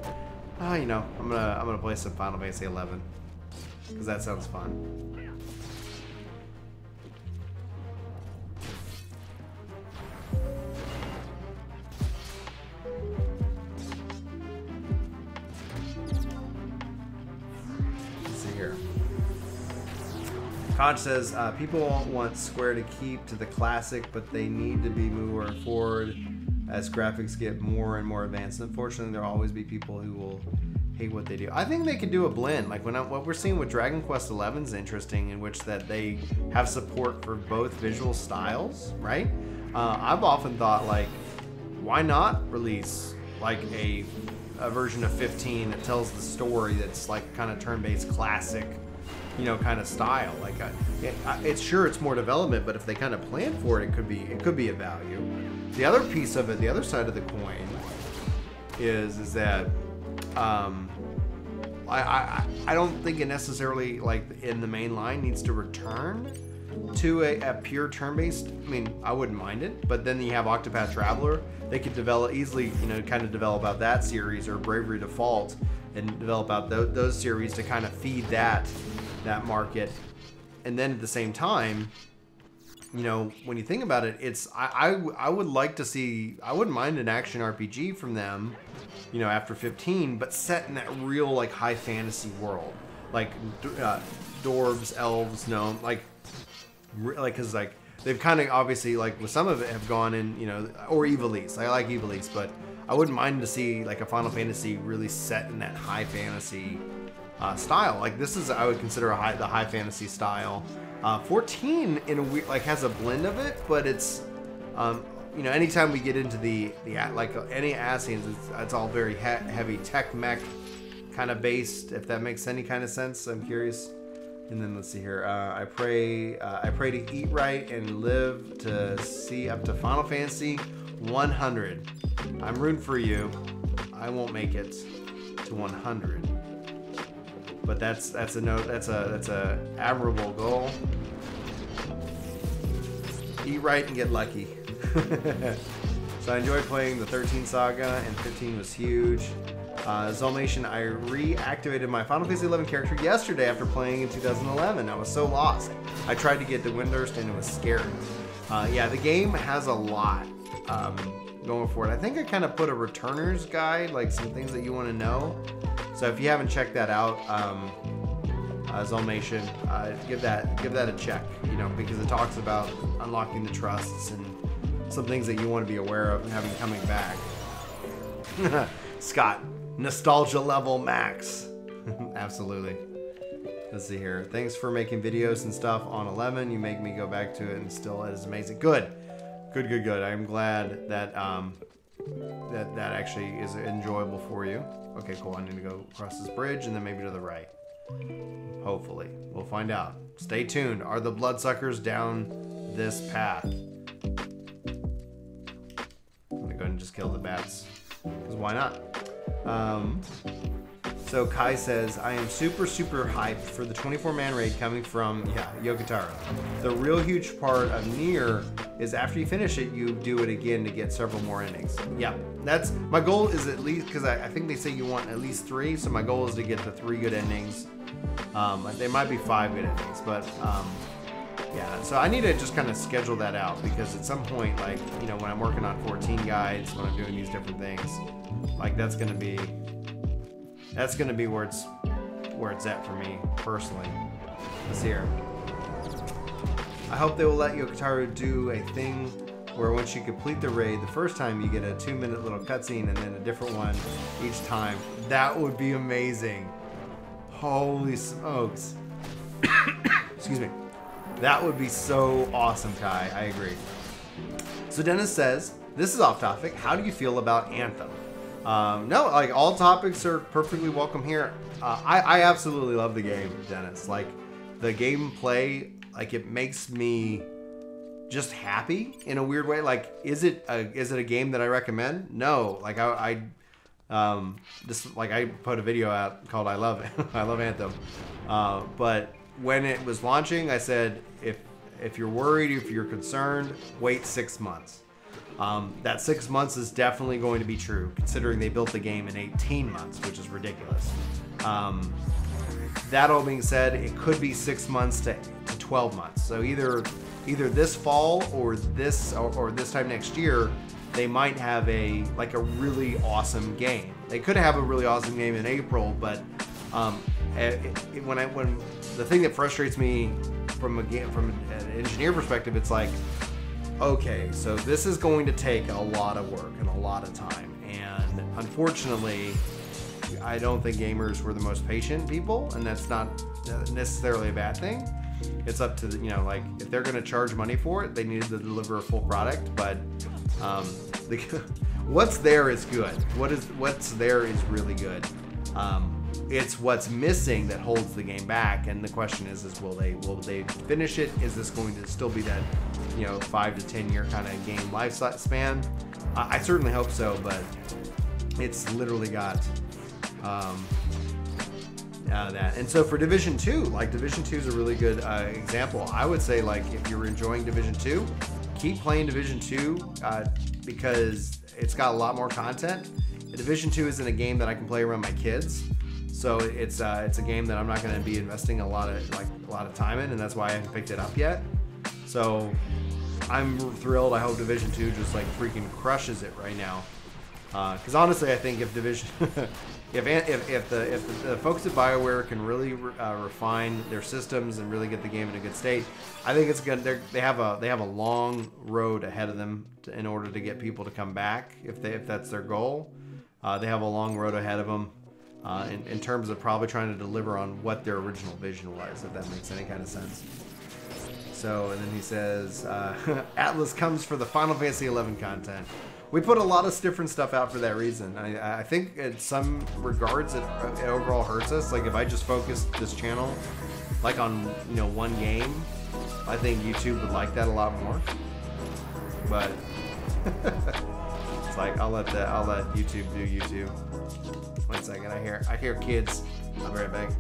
Speaker 1: oh, you know, I'm gonna play some Final Fantasy XI because that sounds fun. Let's see here. Koch says, people want Square to keep to the classic, but they need to be moving forward as graphics get more and more advanced. Unfortunately, there will always be people who will hate what they do. I think they could do a blend. Like what we're seeing with Dragon Quest XI is interesting, in which that they have support for both visual styles, right? I've often thought, like, why not release like a version of 15 that tells the story that's like kind of turn-based classic, you know, kind of style. Like it's sure it's more development, but if they kind of plan for it, it could be a value. The other piece of it, the other side of the coin, is that I don't think it necessarily, like, in the main line needs to return to a pure turn-based. I mean, I wouldn't mind it, but then you have Octopath Traveler. They could develop easily, you know, kind of develop out that series, or Bravery Default, and develop out those series to kind of feed that market. And then at the same time, you know, when you think about it, it's I would like to see, I wouldn't mind an action RPG from them, you know, after 15, but set in that real, like, high fantasy world, like dwarves, elves, gnome, like because like they've kind of obviously, like, with some of it have gone in, you know, or Ivalice. I like Ivalice, but I wouldn't mind to see like a Final Fantasy really set in that high fantasy style. Like, this is, I would consider the high fantasy style. 14 in a weird, like, has a blend of it, but it's you know, anytime we get into the like any Ascians, it's all very heavy tech mech kind of based, if that makes any kind of sense. I'm curious. And then let's see here. I pray to eat right and live to see up to Final Fantasy 100. I'm rooting for you. I won't make it to 100, but that's a note. That's a admirable goal. Eat right and get lucky. So I enjoyed playing the 13 saga, and 15 was huge. Zolmation, I reactivated my Final Fantasy 11 character yesterday after playing in 2011. I was so lost. I tried to get the Windurst and it was scary. Yeah, the game has a lot going for it. I think I kind of put a returner's guide, like some things that you want to know. So if you haven't checked that out, Zolmation, give that a check, you know, because it talks about unlocking the trusts and some things that you want to be aware of and having coming back. Scott, nostalgia level max. Absolutely. Let's see here. Thanks for making videos and stuff on 11. You make me go back to it, and still it is amazing. Good. I'm glad that that actually is enjoyable for you. Okay, cool. I need to go across this bridge and then maybe to the right. Hopefully. We'll find out. Stay tuned. Are the bloodsuckers down this path? I'm gonna go ahead and just kill the bats, because why not? So Kai says, I am super hyped for the 24-man raid coming from, Yokotaro. The real huge part of Nier is after you finish it, you do it again to get several more endings. Yeah, that's, my goal is at least, because I think they say you want at least 3, so my goal is to get the 3 good endings. There might be 5 good endings, but yeah, so I need to just kind of schedule that out, because at some point, like, you know, when I'm working on 14 guides, when I'm doing these different things, like, that's gonna be where it's at for me personally. Let's see here. I hope they will let Yokotaro do a thing where once you complete the raid the first time, you get a 2-minute little cutscene and then a different one each time. That would be amazing. Holy smokes. Excuse me. That would be so awesome, Kai. I agree. So Dennis says, this is off topic. How do you feel about Anthem? No, like, all topics are perfectly welcome here. I absolutely love the game, Dennis. Like, the gameplay, like, it makes me just happy in a weird way. Like, is it a game that I recommend? No. Like, I put a video out called I Love Anthem. But when it was launching, I said, if you're worried, if you're concerned, wait 6 months. That 6 months is definitely going to be true, considering they built the game in 18 months, which is ridiculous. That all being said, it could be 6 months to 12 months. So either this fall or this time next year, they might have a really awesome game. They could have a really awesome game in April, but when the thing that frustrates me from an engineer perspective, it's like, okay, so this is going to take a lot of work and a lot of time, and unfortunately, I don't think gamers were the most patient people, and that's not necessarily a bad thing. It's up to the, you know, like if they're going to charge money for it, they need to deliver a full product. But what's there is good. What's there is really good. It's what's missing that holds the game back, and the question is will they finish it? Is this going to still be that, you know, 5 to 10 year kind of game lifespan? I certainly hope so, but it's literally got that. And so for Division 2, like Division 2 is a really good example. I would say, like, if you're enjoying Division 2, keep playing Division 2 because it's got a lot more content. Division 2 isn't a game that I can play around my kids, so it's a game that I'm not going to be investing a lot of time in, and that's why I haven't picked it up yet. So I'm thrilled. I hope Division 2 just like freaking crushes it right now. Because honestly, I think if Division, if the folks at BioWare can really refine their systems and really get the game in a good state, I think it's good. They have a long road ahead of them in order to get people to come back. If that's their goal, they have a long road ahead of them in terms of probably trying to deliver on what their original vision was, if that makes any kind of sense. So, and then he says, Atlas comes for the Final Fantasy XI content. We put a lot of different stuff out for that reason. I think in some regards it overall hurts us. Like if I just focused this channel like on, you know, one game, I think YouTube would like that a lot more. But it's like I'll let YouTube do YouTube. 1 second, I hear kids. I'll be right back.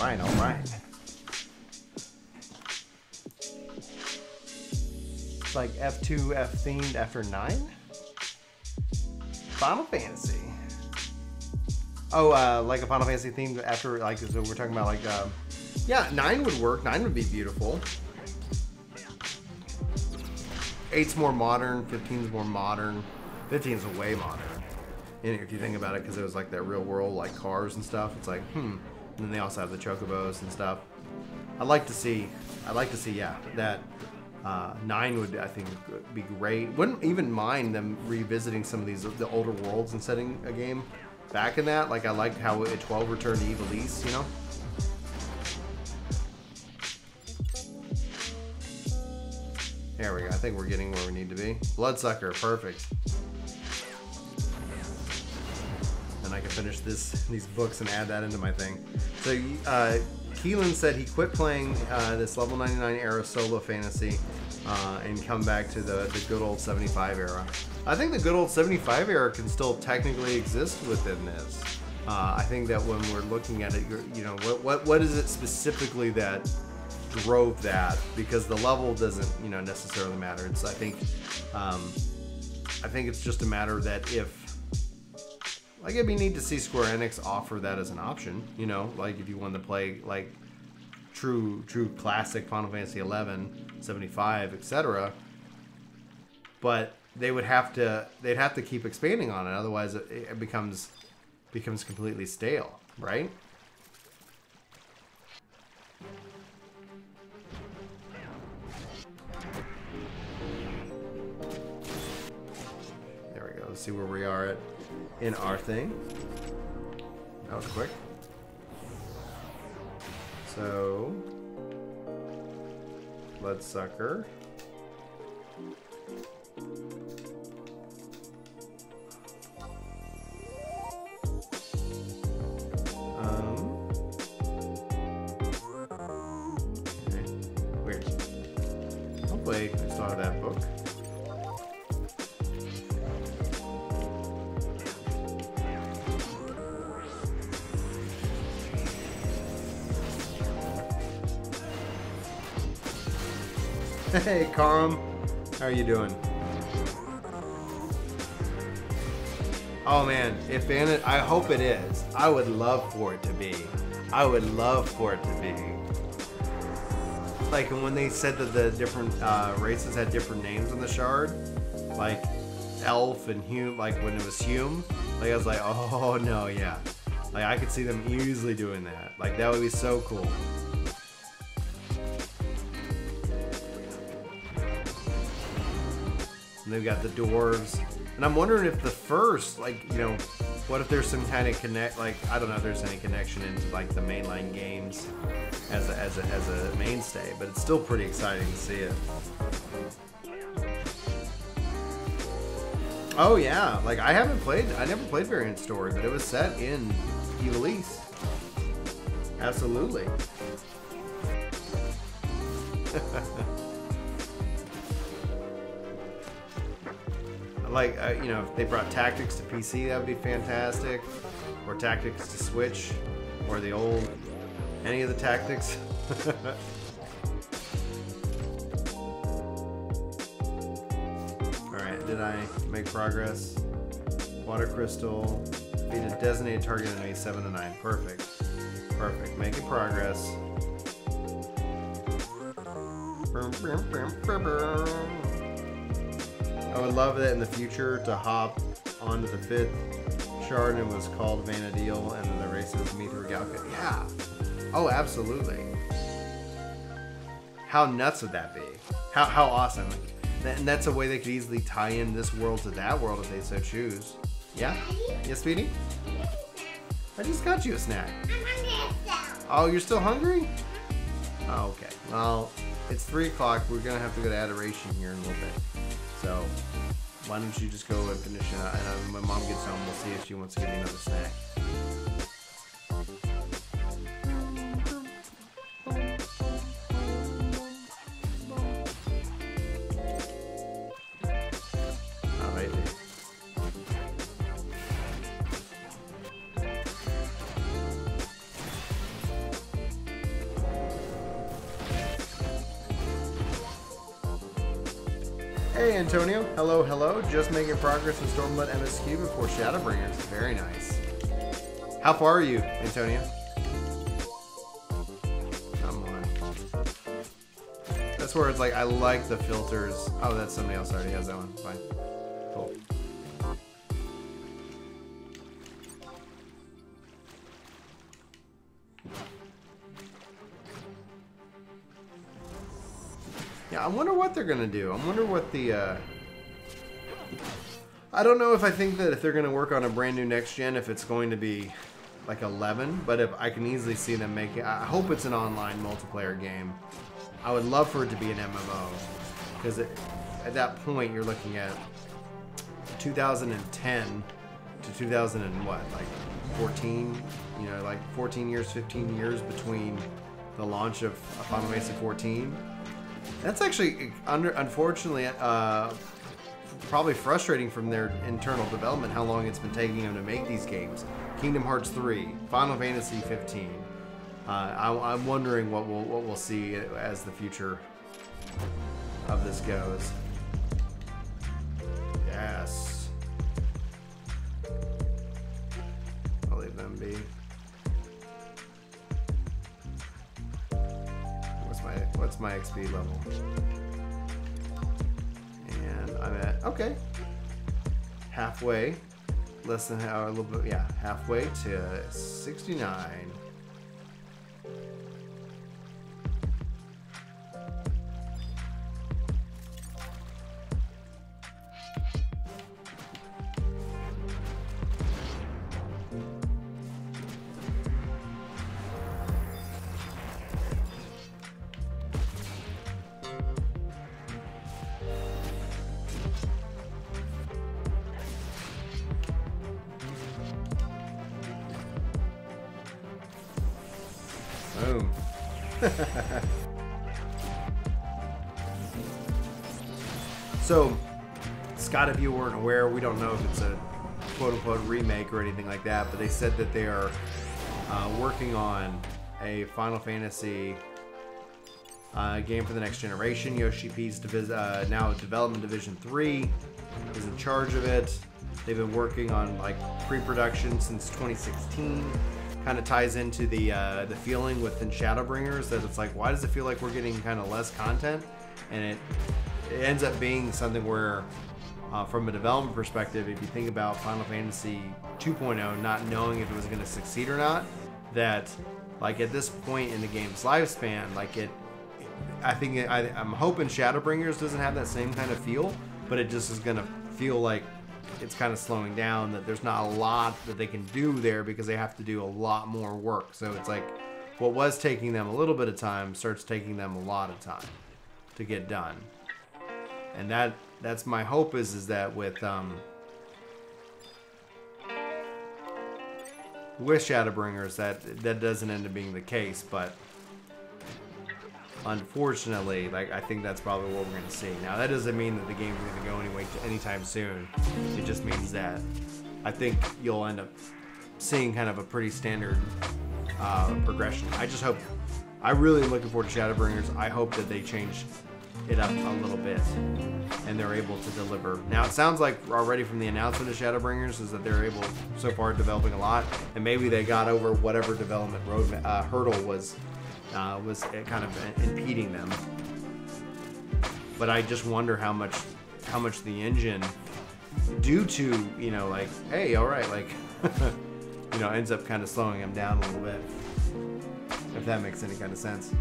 Speaker 1: All right. It's like F2 F themed after 9? Final Fantasy. Oh, like a Final Fantasy themed after, like, so we're talking about like, yeah, 9 would work. 9 would be beautiful. 8's more modern. 15's more modern. 15's way modern. And if you think about it, because it was like that real world, like cars and stuff, it's like, And then they also have the chocobos and stuff. I'd like to see, yeah, that 9 would, I think, be great. Wouldn't even mind them revisiting some of the older worlds and setting a game back in that. Like I liked how 12 returned to Ivalice, you know? There we go. I think we're getting where we need to be. Bloodsucker, perfect. finish these books and add that into my thing. So Keelan said he quit playing this level 99 era solo fantasy and come back to the good old 75 era. I think the good old 75 era can still technically exist within this. I think that when we're looking at it, you know, what is it specifically that drove that? Because the level doesn't, you know, necessarily matter. It's I think it's just a matter that if, like, it'd be neat to see Square Enix offer that as an option. You know, like if you wanted to play like true classic Final Fantasy 11, 75, etc. But they'd have to keep expanding on it, otherwise it becomes completely stale, right? There we go. Let's see where we are in our thing. That was quick. So, bloodsucker. Okay. Weird. Hopefully, I saw that book. Hey, Karam. How are you doing? Oh man, if Anna, I hope it is. I would love for it to be. I would love for it to be. Like when they said that the different races had different names on the shard, like elf and hume, like when it was hume, like I was like, oh no, yeah. Like I could see them easily doing that. Like that would be so cool. And they've got the dwarves. And I'm wondering if the first, like, you know, what if there's some kind of connect, like, I don't know if there's any connection into, like, the mainline games as a mainstay, but it's still pretty exciting to see it. Oh, yeah. Like, I never played Variant Story, but it was set in Evilise. Absolutely. Like, you know, if they brought Tactics to PC, that would be fantastic. Or Tactics to Switch. Or the old... any of the Tactics. Alright, did I make progress? Water Crystal. Beat a designated target enemy 7 to 9. Perfect. Perfect. Making progress. I would love that in the future to hop onto the 5th shard and it was called Vanadil and then the races Mithra Galca. Yeah. Oh, absolutely. How nuts would that be? How awesome. And that's a way they could easily tie in this world to that world if they so choose. Yeah? Yes, sweetie? I just got you a snack. Oh, you're still hungry? Oh, okay. Well, it's 3 o'clock. We're going to have to go to Adoration here in a little bit. So, why don't you just go and finish it out, and when Mom gets home, we'll see if she wants to give me another snack. Alright. Hey Antonio, hello, hello. Just making progress in Stormblood MSQ before Shadowbringers. Very nice. How far are you, Antonio? Come on. That's where it's like, I like the filters. Oh, that's somebody else already has that one. Fine. Cool. Yeah, I wonder what they're gonna do. I wonder what the I don't know if I think that if they're gonna work on a brand new next gen, if it's going to be like 11, but if I can easily see them making, I hope it's an online multiplayer game. I would love for it to be an MMO, because at that point you're looking at 2010 to 2000 and what, like 14, you know, like 14 years, 15 years between the launch of Final Fantasy 14. That's actually, unfortunately, probably frustrating from their internal development how long it's been taking them to make these games. Kingdom Hearts 3, Final Fantasy 15. I'm wondering what we'll see as the future of this goes. Yes. I'll leave them be. What's my XP level? And I'm at, okay, halfway, less than a little bit, yeah, halfway to 69. Boom. So, Scott, if you weren't aware, we don't know if it's a quote-unquote remake or anything like that, but they said that they are working on a Final Fantasy game for the next generation. Yoshi P's now Development Division 3 is in charge of it. They've been working on like pre-production since 2016. Kind of ties into the feeling within Shadowbringers that it's like, why does it feel like we're getting kind of less content? And it ends up being something where, from a development perspective, if you think about Final Fantasy 2.0 not knowing if it was going to succeed or not, that like at this point in the game's lifespan, like I'm hoping Shadowbringers doesn't have that same kind of feel, but it just is going to feel like it's kind of slowing down, that there's not a lot that they can do there because they have to do a lot more work. So it's like what was taking them a little bit of time starts taking them a lot of time to get done. And that's my hope is that with Shadowbringers that doesn't end up being the case, but unfortunately, like I think that's probably what we're going to see. Now that doesn't mean that the game's going to go anyway anytime soon. It just means that I think you'll end up seeing kind of a pretty standard progression. I just hope. I really am looking forward to Shadowbringers. I hope that they change it up a little bit and they're able to deliver. Now it sounds like already from the announcement of Shadowbringers is that they're able so far developing a lot, and maybe they got over whatever development hurdle was kind of impeding them. But I just wonder how much the engine, due to, you know, like, hey, all right, like, you know, ends up kind of slowing them down a little bit, if that makes any kind of sense.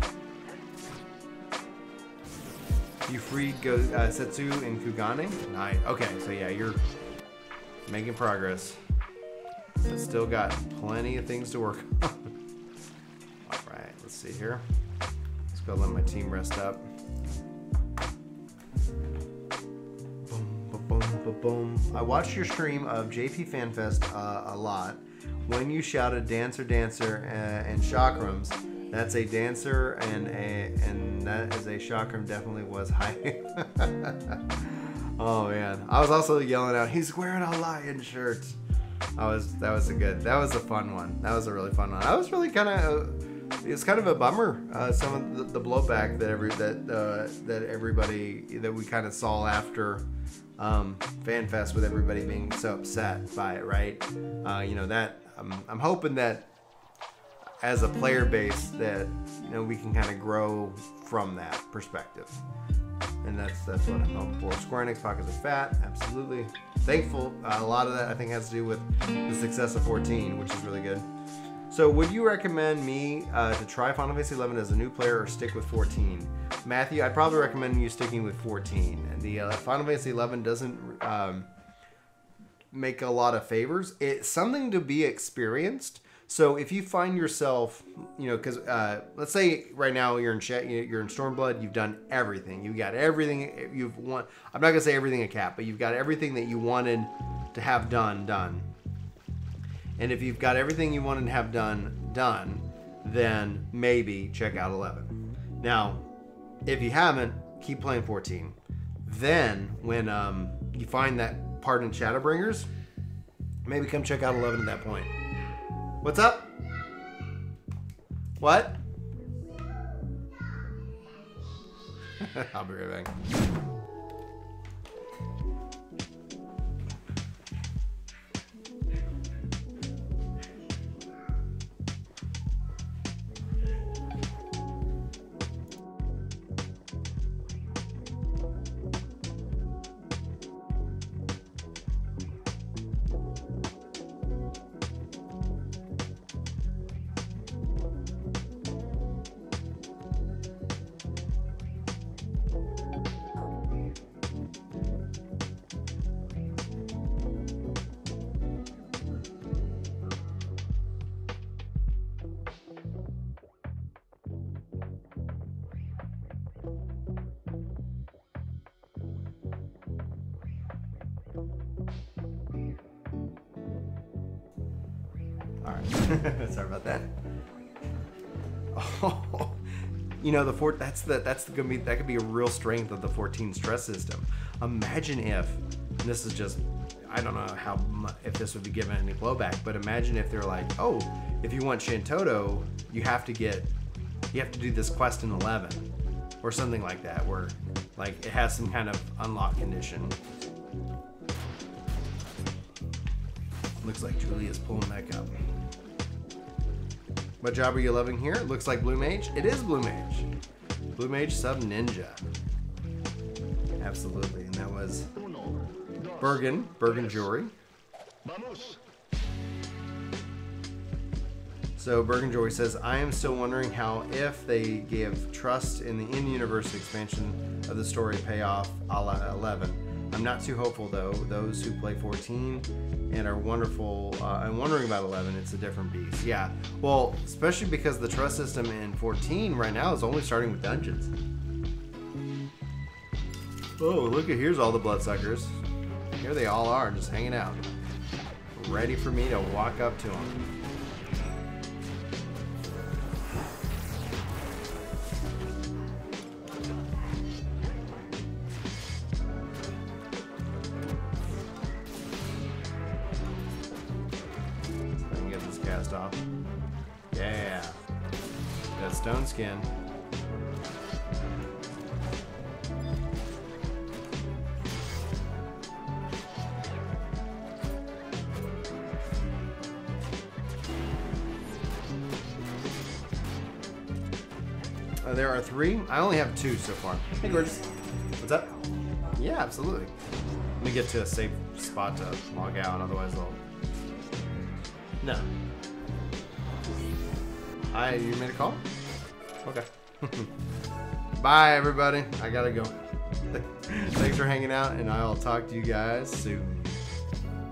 Speaker 1: You freed Setsu in Kugane? Nice. Okay, so yeah, you're making progress. But still got plenty of things to work on. Alright, let's see here. Let's go let my team rest up. Boom, boom, boom, boom. I watched your stream of JP FanFest a lot. When you shouted Dancer, Dancer, and Chakrams, that's a dancer and that is a chakram, definitely was high. Oh man. I was also yelling out, he's wearing a lion shirt. That was a fun one. That was a really fun one. I was really it's kind of a bummer, some of the blowback that everybody that we kind of saw after FanFest, with everybody being so upset by it, right? You know, that I'm hoping that as a player base that, you know, we can kind of grow from that perspective. And that's what I'm hoping for. Square Enix pockets are fat, absolutely. Thankful. A lot of that I think has to do with the success of 14, which is really good. So would you recommend me to try Final Fantasy 11 as a new player or stick with 14? Matthew, I'd probably recommend you sticking with 14. The Final Fantasy 11 doesn't make a lot of favors. It's something to be experienced. So if you find yourself, you know, because let's say right now you're in Stormblood, you've done everything. You got everything you've want. I'm not gonna say everything a cap, but you've got everything that you wanted to have done. And if you've got everything you want to have done, then maybe check out 11. Now, if you haven't, keep playing 14. Then, when you find that part in Shadowbringers, maybe come check out 11 at that point. What's up? What? I'll be right back. Sorry about that. Oh, you know that could be a real strength of the 14 stress system. Imagine if, and this is just, I don't know if this would be given any blowback, but imagine if they're like, oh, if you want Shantoto, you have to do this quest in 11, or something like that, where like it has some kind of unlock condition. Looks like Julia's pulling back up. What job are you loving here? It looks like Blue Mage. It is Blue Mage. Blue Mage sub ninja. Absolutely. And that was Bergen Jury. So Bergen Jury says, I am still wondering how if they give trust in the in-universe expansion of the story payoff a la 11. I'm not too hopeful though. Those who play 14 and are wonderful and wondering about 11, it's a different beast. Yeah, well, especially because the trust system in 14 right now is only starting with dungeons. Oh, look at, here's all the bloodsuckers. Here they all are, just hanging out, ready for me to walk up to them. Off. Yeah. Got stone skin. There are 3. I only have 2 so far. Hey, gorgeous. What's up? Yeah, absolutely. Let me get to a safe spot to log out, otherwise they'll... No. You made a call? Okay. Bye, everybody. I gotta go. Thanks for hanging out, and I'll talk to you guys soon.